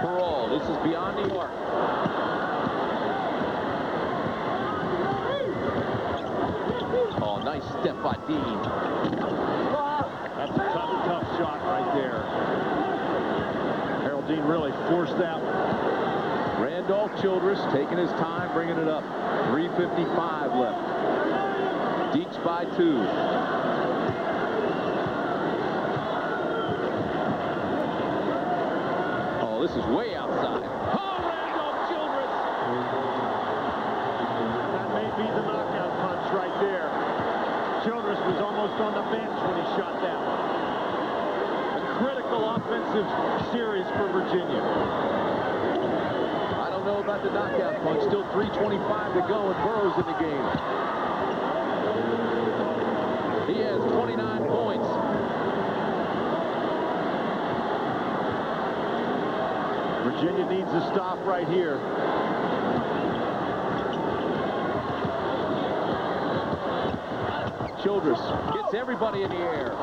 Burrough, this is beyond the arc. Oh, nice step by Deane. That's a tough shot right there. Harold Deane really forced that one. Randolph Childress taking his time, bringing it up. 3:55 left. Deeks by 2. Oh, this is way outside. Oh, Randolph Childress! That may be the knockout punch right there. Childress was almost on the bench when he shot that one. A critical offensive series for Virginia. I don't know about the knockout punch. Still 3:25 to go, and Burrough's in the game. He has 29 points. Virginia needs a stop right here. Childress gets everybody in the air.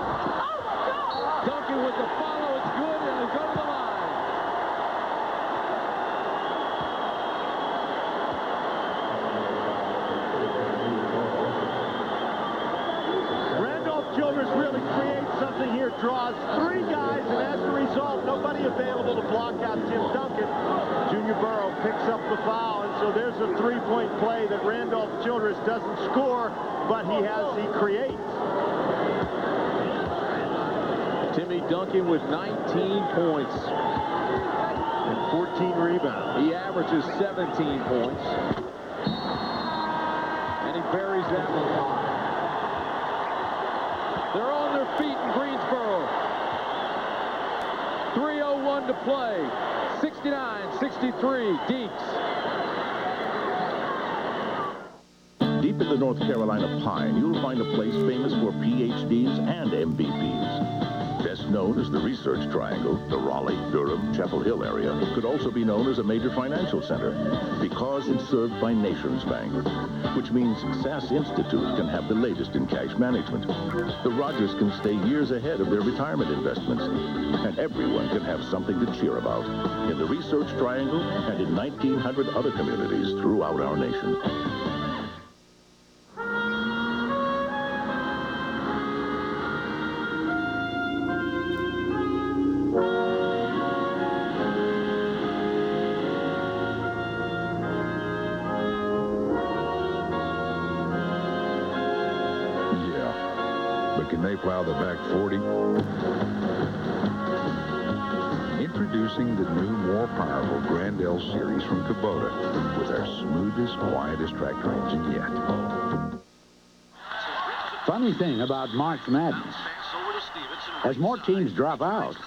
Duncan with the follow. It's good, and he'll go to the line. Randolph Childress really creates something here. Draws 3 guys, and as a result, nobody available to block out Tim Duncan. Junior Burrough picks up the foul, and so there's a 3-point play that Randolph Childress doesn't score, but he creates. Timmy Duncan with 19 points. And 14 rebounds. He averages 17 points. And he buries that one. They're on their feet in Greensboro. 3:01 to play. 69-63, Deeks. Deep in the North Carolina pine, you'll find a place famous for PhDs and MVPs. Best known as the Research Triangle, the Raleigh, Durham, Chapel Hill area could also be known as a major financial center because it's served by Nations Bank, which means SAS Institute can have the latest in cash management. The Rogers can stay years ahead of their retirement investments, and everyone can have something to cheer about in the Research Triangle and in 1,900 other communities throughout our nation. Can they plow the back 40? Introducing the new, more powerful Grand L series from Kubota with our smoothest, widest tractor engine yet. Funny thing about March Madness, as more teams drop out,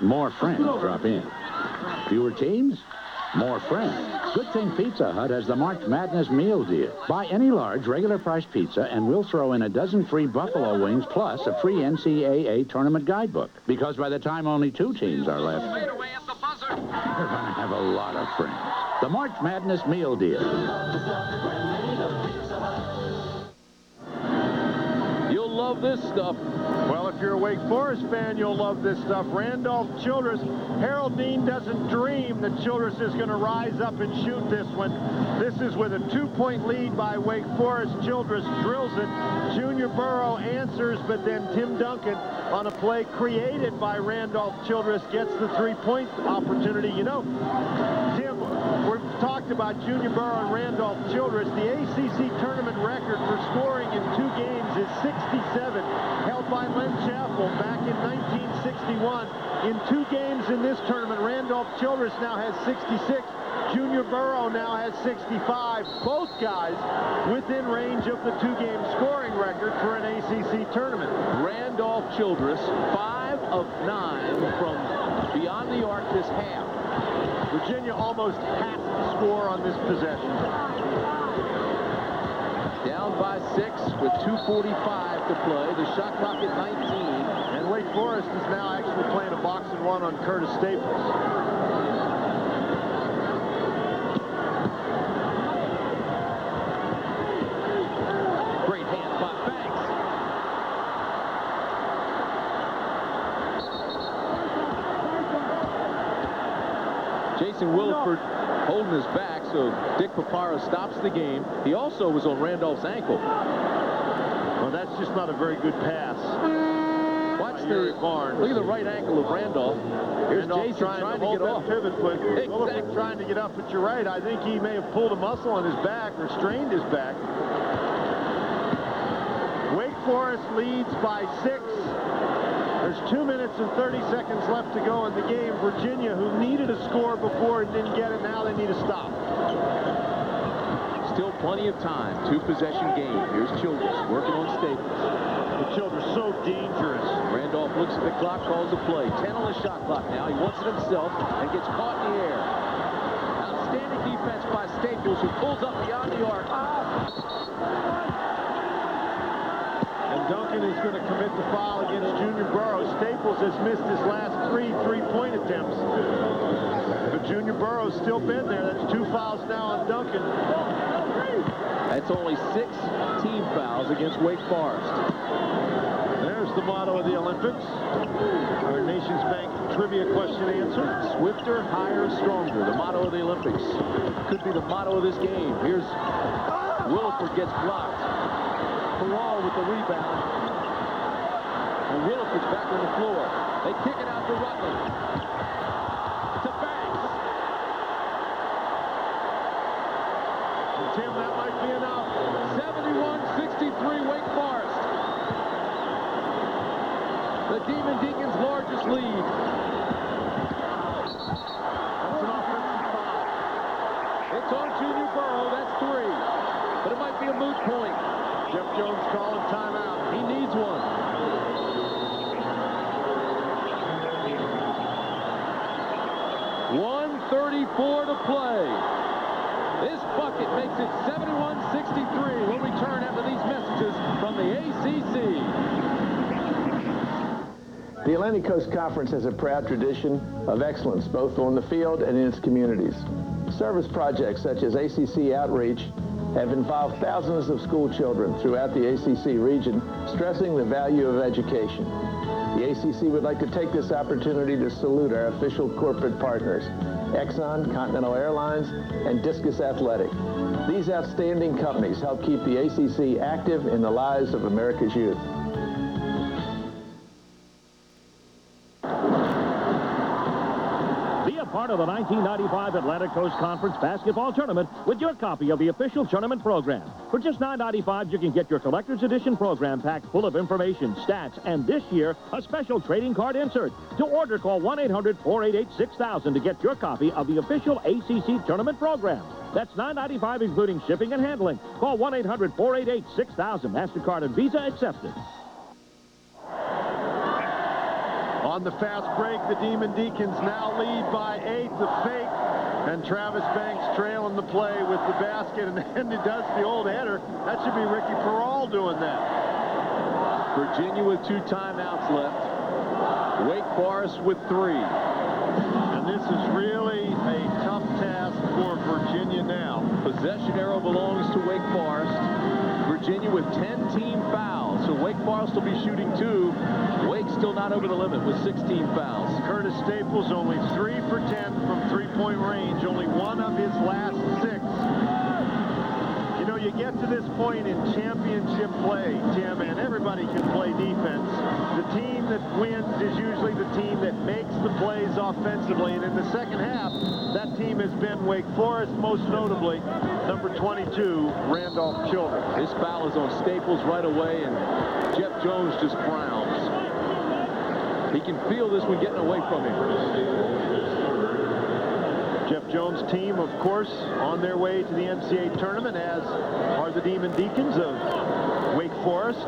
more friends drop in. Fewer teams, more friends. Good thing Pizza Hut has the March Madness meal deal. Buy any large, regular price pizza, and we'll throw in a dozen free buffalo wings plus a free NCAA tournament guidebook. Because by the time only 2 teams are left, you're going to have a lot of friends. The March Madness meal deal. You'll love this stuff. Well, Well, if you're a Wake Forest fan, you'll love this stuff. Randolph Childress. Harold Deane doesn't dream that Childress is going to rise up and shoot this one. This is with a 2-point lead by Wake Forest. Childress drills it. Junior Burrough answers, but then Tim Duncan on a play created by Randolph Childress gets the 3-point opportunity. You know, Tim, we've talked about Junior Burrough and Randolph Childress. The ACC tournament record for scoring in 2 games is 67, held by Len Chaffel back in 1961. In 2 games in this tournament, Randolph Childress now has 66. Junior Burrough now has 65. Both guys within range of the 2-game scoring record for an ACC tournament. Randolph Childress, 5 of 9 from beyond the arc this half. Virginia almost has to score on this possession. Down by 6 with 2:45 to play. The shot clock at 19. And Wake Forest is now actually playing a box-and-1 on Curtis Staples. Great hand by Banks. Jason Williford holding his back, so Dick Paparo stops the game. He also was on Randolph's ankle. Well, that's just not a very good pass. Watch look at the right ankle of Randolph. Here's Randolph Jason trying to get hold that off. pivot foot. Exactly. Williford trying to get up, but you're right. I think he may have pulled a muscle on his back or strained his back. Wake Forest leads by 6. There's 2 minutes and 30 seconds left to go in the game. Virginia, who needed a score before and didn't get it, now they need a stop. Still plenty of time. 2-possession game. Here's Childress working on Staples. The Childress so dangerous. Randolph looks at the clock, calls the play. 10 on the shot clock now. He wants it himself and gets caught in the air. Outstanding defense by Staples, who pulls up beyond the arc. And Duncan is going to commit the foul against Junior Burrough. Staples has missed his last 3 3-point attempts. But Junior Burrow's still been there. That's 2 fouls now on Duncan. That's only 6 team fouls against Wake Forest. There's the motto of the Olympics. Our Nations Bank trivia question answer. Swifter, higher, stronger. The motto of the Olympics. Could be the motto of this game. Here's Williford gets blocked. Perrault with the rebound. And Williford's back on the floor. They kick it out to Rutland. To Banks. And Tim, that might be enough. 71-63 Wake Forest. The Demon Deacons' largest lead. That's an offensive foul. It's on Junior Burrough. That's 3. But it might be a moot point. Jeff Jones calling timeout. He needs one. 1:34 to play. This bucket makes it 71-63. We'll return after these messages from the ACC. The Atlantic Coast Conference has a proud tradition of excellence both on the field and in its communities. Service projects such as ACC Outreach have involved thousands of school children throughout the ACC region, stressing the value of education. The ACC would like to take this opportunity to salute our official corporate partners, Exxon, Continental Airlines, and Discus Athletic. These outstanding companies help keep the ACC active in the lives of America's youth. Part of the 1995 Atlantic Coast Conference Basketball Tournament with your copy of the official tournament program. For just $9.95, you can get your collector's edition program pack full of information, stats, and this year, a special trading card insert. To order, call 1-800-488-6000 to get your copy of the official ACC tournament program. That's $9.95, including shipping and handling. Call 1-800-488-6000. MasterCard and Visa accepted. On the fast break, the Demon Deacons now lead by 8. The fake, and Travis Banks trailing the play with the basket, and then he does the old header. That should be Ricky Perrault doing that. Virginia with 2 timeouts left. Wake Forest with 3. And this is really a tough task for Virginia now. Possession arrow belongs to Wake Forest. Virginia with 10 team fouls, so Wake Forest will be shooting 2. still not over the limit with 16 fouls. Curtis Staples only 3 for 10 from three-point range, only one of his last 6. You know, you get to this point in championship play, Tim, and everybody can play defense. The team that wins is usually the team that makes the plays offensively, and in the second half, that team has been Wake Forest, most notably number 22, Randolph Childress. This foul is on Staples right away, and Jeff Jones just frowns. He can feel this one getting away from him. Jeff Jones' team, of course, on their way to the NCAA tournament, as are the Demon Deacons of Wake Forest.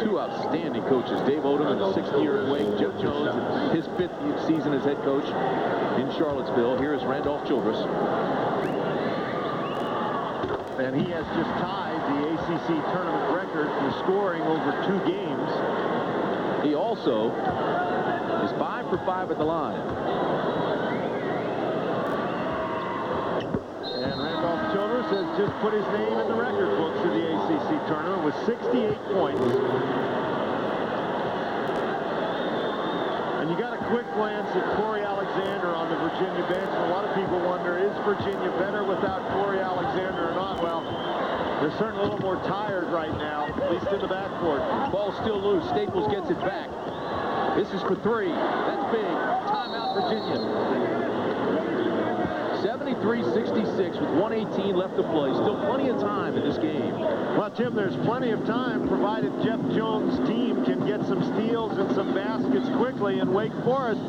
Two outstanding coaches, Dave Odom in the 6th year at Wake, Jeff Jones in his 5th season as head coach in Charlottesville. Here is Randolph Childress. And he has just tied the ACC tournament record for scoring over 2 games. He also is 5 for 5 at the line. And Randolph Childress has just put his name in the record books of the ACC tournament with 68 points. And you got a quick glance at Corey Alexander on the Virginia bench. And a lot of people wonder, is Virginia better without Corey Alexander or not? Well, they're certainly a little more tired right now, at least in the backcourt. Ball still loose. Staples gets it back. This is for 3. That's big. Timeout, Virginia. 73-66 with 1:18 left to play. Still plenty of time in this game. Well, Tim, there's plenty of time provided Jeff Jones' team can get some steals and some baskets quickly. And Wake Forest,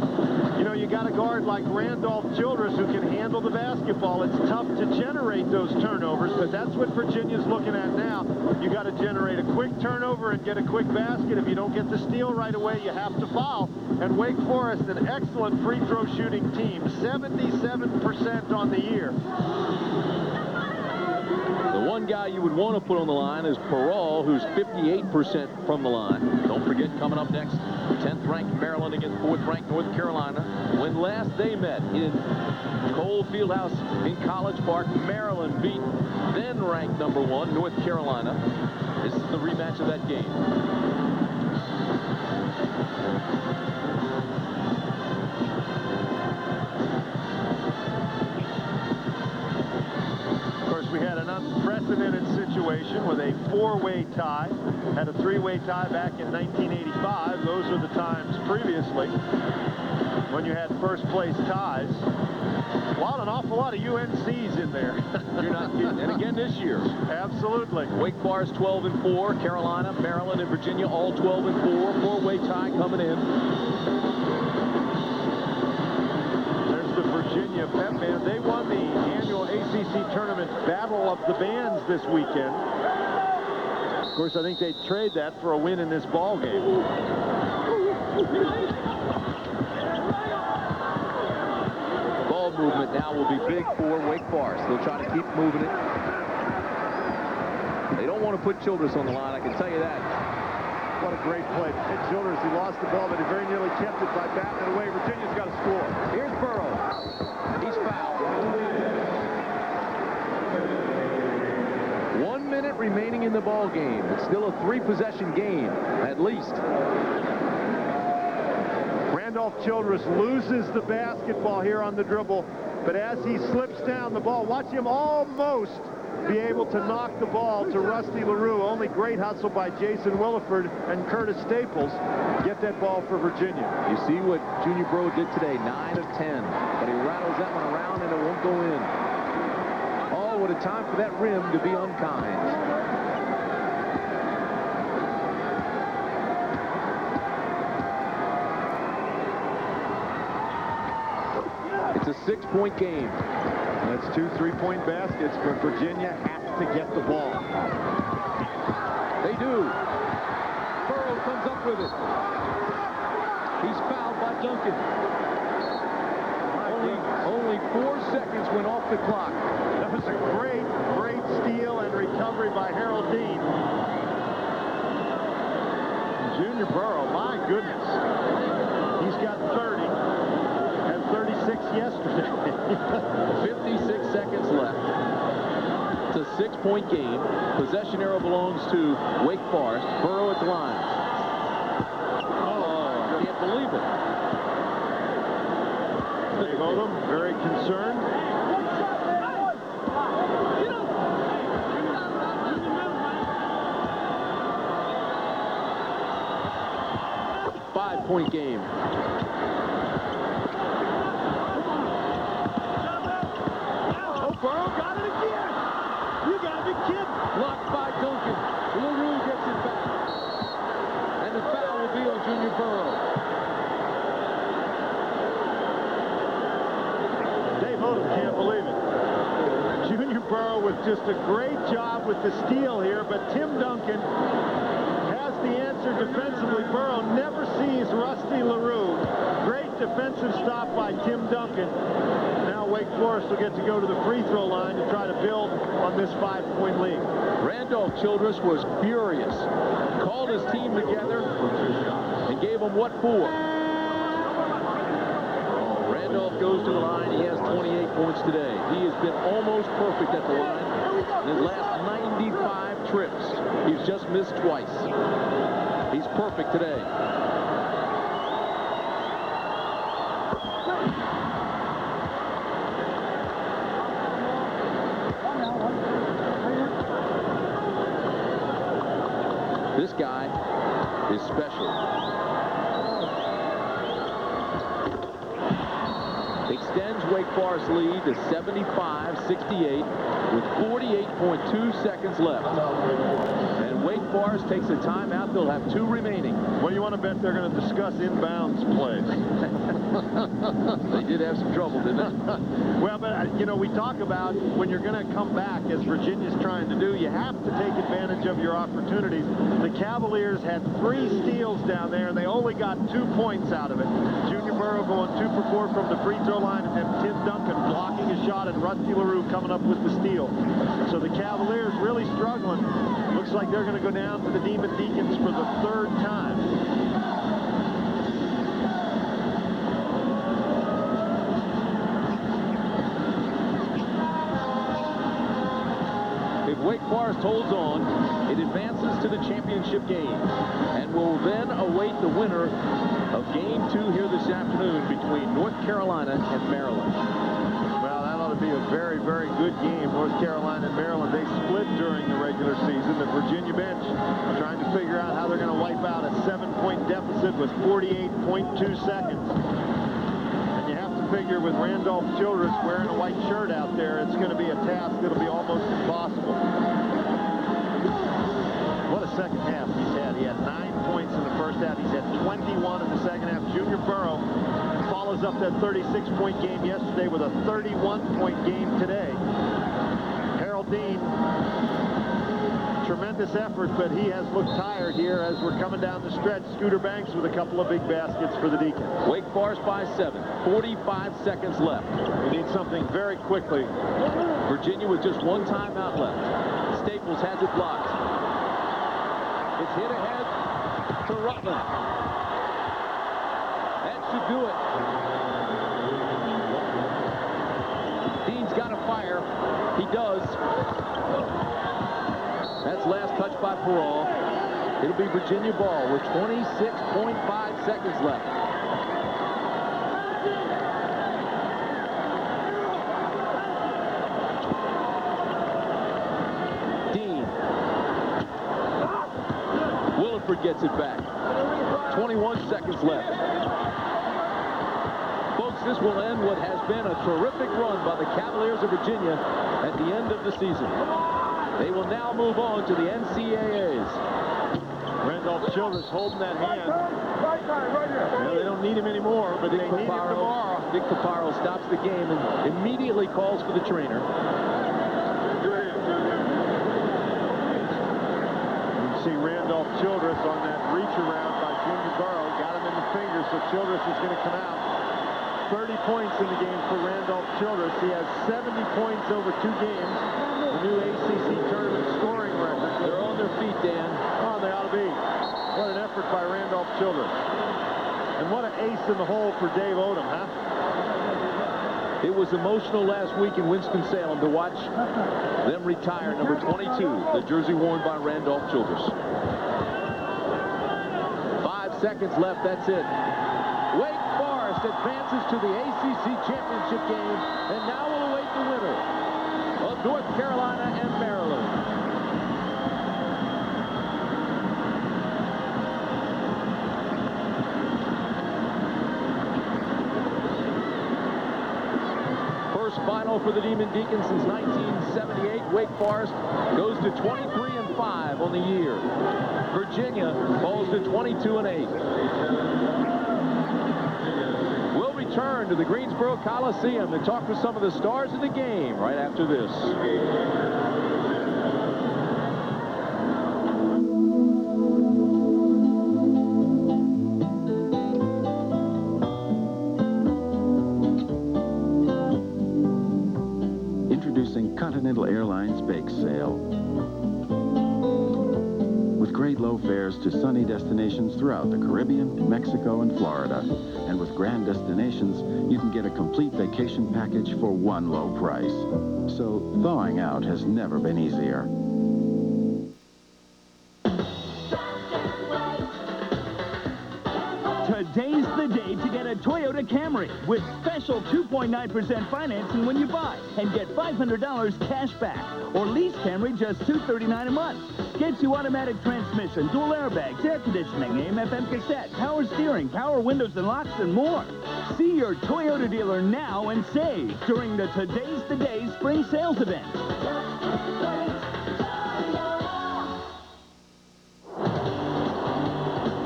you know, you got a guard like Randolph Childress who can handle the basketball. It's tough to generate those turnovers, but that's what Virginia's looking at now. You got to generate a quick turnover and get a quick basket. If you don't get the steal right away, you have to foul. And Wake Forest, an excellent free throw shooting team, 77% on the year. The one guy you would want to put on the line is Burrough, who's 58% from the line. Don't forget, coming up next, 10th ranked Maryland against 4th ranked North Carolina. When last they met in Cole Fieldhouse in College Park, Maryland beat then ranked number 1 North Carolina. This is the rematch of that game. We had an unprecedented situation with a 4-way tie. Had a 3-way tie back in 1985. Those are the times previously when you had first-place ties. Well, an awful lot of UNCs in there. You're not kidding. And again this year. Absolutely. Wake Forest 12-4. Carolina, Maryland, and Virginia all 12-4. 4-way tie coming in. Virginia Pep Band. They won the annual ACC tournament Battle of the Bands this weekend. Of course, I think they'd trade that for a win in this ball game. Ball movement now will be big for Wake Forest. They'll try to keep moving it. They don't want to put Childress on the line, I can tell you that. What a great play. Childress, he lost the ball, but he very nearly kept it by batting it away. Virginia's got to score. Here's Burrough. He's fouled. 1 minute remaining in the ball game. It's still a 3-possession game, at least. Randolph Childress loses the basketball here on the dribble, but as he slips down the ball, watch him almost be able to knock the ball to Rusty LaRue. Only great hustle by Jason Williford and Curtis Staples get that ball for Virginia. You see what Junior Burrough did today, 9 of 10, but he rattles that one around and it won't go in. Oh, what a time for that rim to be unkind. It's a 6-point game. That's 2 3-point baskets, but Virginia has to get the ball. They do. Burrough comes up with it. He's fouled by Duncan. Only 4 seconds went off the clock. That was a great steal and recovery by Harold Deane. Junior Burrough, my goodness. He's got 30. Had 36 yesterday. 56 seconds left. It's a 6-point game. Possession arrow belongs to Wake Forest. Burrough at the line. Dave Odom, very concerned. Five-point game. Oh, Burrough got it again. You got to be kidding. Blocked by Duncan. Burrough gets it back. And the foul will be on Junior Burrough. Dave Odom can't believe it. Junior Burrough with just a great job with the steal here, but Tim Duncan has the answer defensively. Burrough never sees Rusty LaRue. Great defensive stop by Tim Duncan. Now Wake Forest will get to go to the free throw line to try to build on this 5-point lead. Randolph Childress was furious. Called his team together and gave them what for. Randolph goes to the line. He has 28 points today. He has been almost perfect at the line. In his last 95 trips, he's just missed twice. He's perfect today. This guy is special. Extends Wake Forest lead to 75-68 with 48.2 seconds left. And Wake Forest takes a timeout. They'll have 2 remaining. What do you want to bet they're going to discuss inbounds plays? They did have some trouble, didn't they? Well, but, you know, we talk about when you're going to come back, as Virginia's trying to do, you have to take advantage of your opportunities. The Cavaliers had 3 steals down there, and they only got 2 points out of it. Junior Burrough going 2 for 4 from the free throw line, and then Tim Duncan blocking a shot, and Rusty LaRue coming up with the steal. So the Cavaliers really struggling. Looks like they're going to go down to the Demon Deacons for the 3rd time. If Wake Forest holds on, it advances to the championship game and will then await the winner of Game 2 here this afternoon between North Carolina and Maryland. Well, that ought to be a very, very good game. North Carolina and Maryland, they split during the regular season. The Virginia bench trying to figure out how they're going to wipe out a 7-point deficit with 48.2 seconds. And you have to figure with Randolph Childress wearing a white shirt out there, it's going to be a task that'll be almost impossible. What a second half he's had. He had 9 points in the first half. He's had 21 in the second half. Junior Burrough follows up that 36-point game yesterday with a 31-point game today. Deane, tremendous effort, but he has looked tired here as we're coming down the stretch. Scooter Banks with a couple of big baskets for the Deacons. Wake Forest by 7. 45 seconds left. We need something very quickly. Virginia with just 1 timeout left. Staples has it blocked. It's hit ahead to Rutland. That should do it. Deane's got to fire. He does. That's last touch by Burrough. It'll be Virginia ball with 26.5 seconds left. Deane. Williford gets it back. 21 seconds left. Folks, this will end what has been a terrific run by the Cavaliers of Virginia at the end of the season. They will now move on to the NCAAs. Randolph Childress holding that hand. Well, they don't need him anymore, but they need him tomorrow. Dick Paparo stops the game and immediately calls for the trainer. You can see Randolph Childress on that reach around by Junior Burrough. Got him in the finger, so Childress is going to come out. 30 points in the game for Randolph Childress. He has 70 points over 2 games. The new ACC tournament scoring record. They're on their feet, Dan. Oh, they ought to be. What an effort by Randolph Childress. And what an ace in the hole for Dave Odom, huh? It was emotional last week in Winston-Salem to watch them retire number 22, the jersey worn by Randolph Childress. 5 seconds left, that's it. Wake Forest advances to the ACC championship game, and now will await the winner of North Carolina and Maryland. First final for the Demon Deacons since 1978. Wake Forest goes to 23-5 on the year. Virginia falls to 22-8. We'll return to the Greensboro Coliseum to talk with some of the stars of the game right after this. Introducing Continental Airlines Bake Sale. With great low fares to sunny destinations throughout the Caribbean, Mexico, and Florida. And with Grand Destinations, you can get a complete vacation package for one low price. So thawing out has never been easier. Today's the day to get a Toyota Camry with special 2.9% financing when you buy and get $500 cash back. Or lease Camry just $239 a month. Gets you automatic transmission, dual airbags, air conditioning, AM/FM cassette, power steering, power windows and locks, and more. See your Toyota dealer now and save during the Today's the Day spring sales event.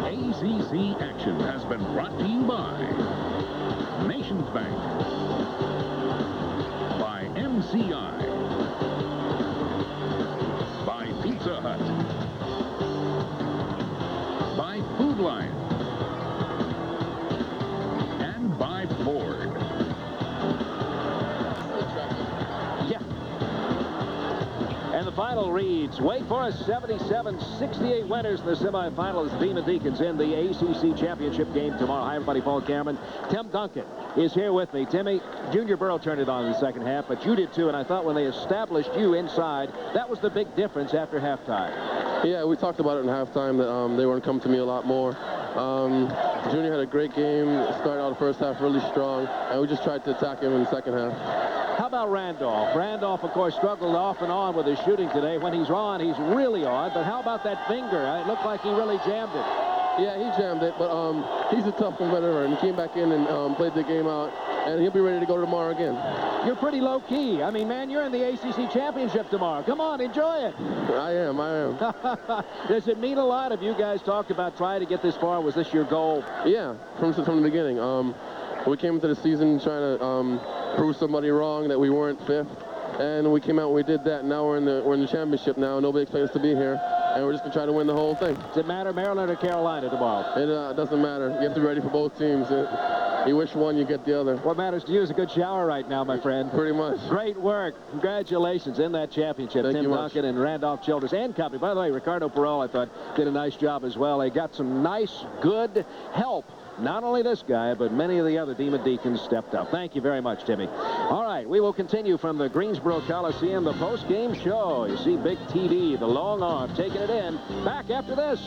ACC action has been brought to you by Nations Bank, by MCI, by Pizza Hut, by Food Lion, and by Ford. Yeah. And the final reads, Wake Forest 77-68 winners in the semifinals. Demon Deacons in the ACC championship game tomorrow. Hi, everybody. Paul Cameron. Tim Duncan is here with me. Timmy, Junior Burrough turned it on in the second half, but you did too, and I thought when they established you inside, that was the big difference after halftime. Yeah, we talked about it in halftime that they weren't coming to me a lot more. Junior had a great game, started out the first half really strong, and we just tried to attack him in the second half. How about Randolph? Randolph, of course, struggled off and on with his shooting today. When he's on, he's really on, but how about that finger? It looked like he really jammed it. Yeah, he jammed it, but he's a tough competitor, and he came back in and played the game out, and he'll be ready to go tomorrow again. You're pretty low-key. I mean, man, you're in the ACC championship tomorrow. Come on, enjoy it. I am. Does it mean a lot? Have you guys talked about trying to get this far? Was this your goal? Yeah, from the beginning. We came into the season trying to prove somebody wrong that we weren't fifth, and we came out and we did that. Now we're in the championship now. Nobody expects us to be here, and we're just going to try to win the whole thing. Does it matter, Maryland or Carolina tomorrow? It doesn't matter. You have to be ready for both teams. You wish one, you get the other. What matters to you is a good shower right now, my friend. Pretty much. Great work. Congratulations in that championship. Thank Tim Duncan and Randolph Childress and company. By the way, Ricardo Perot, I thought, did a nice job as well. They got some nice, good help. Not only this guy, but many of the other Demon Deacons stepped up. Thank you very much, Timmy. All right, we will continue from the Greensboro Coliseum, the post-game show. You see Big TV, the long arm, taking it in. Back after this.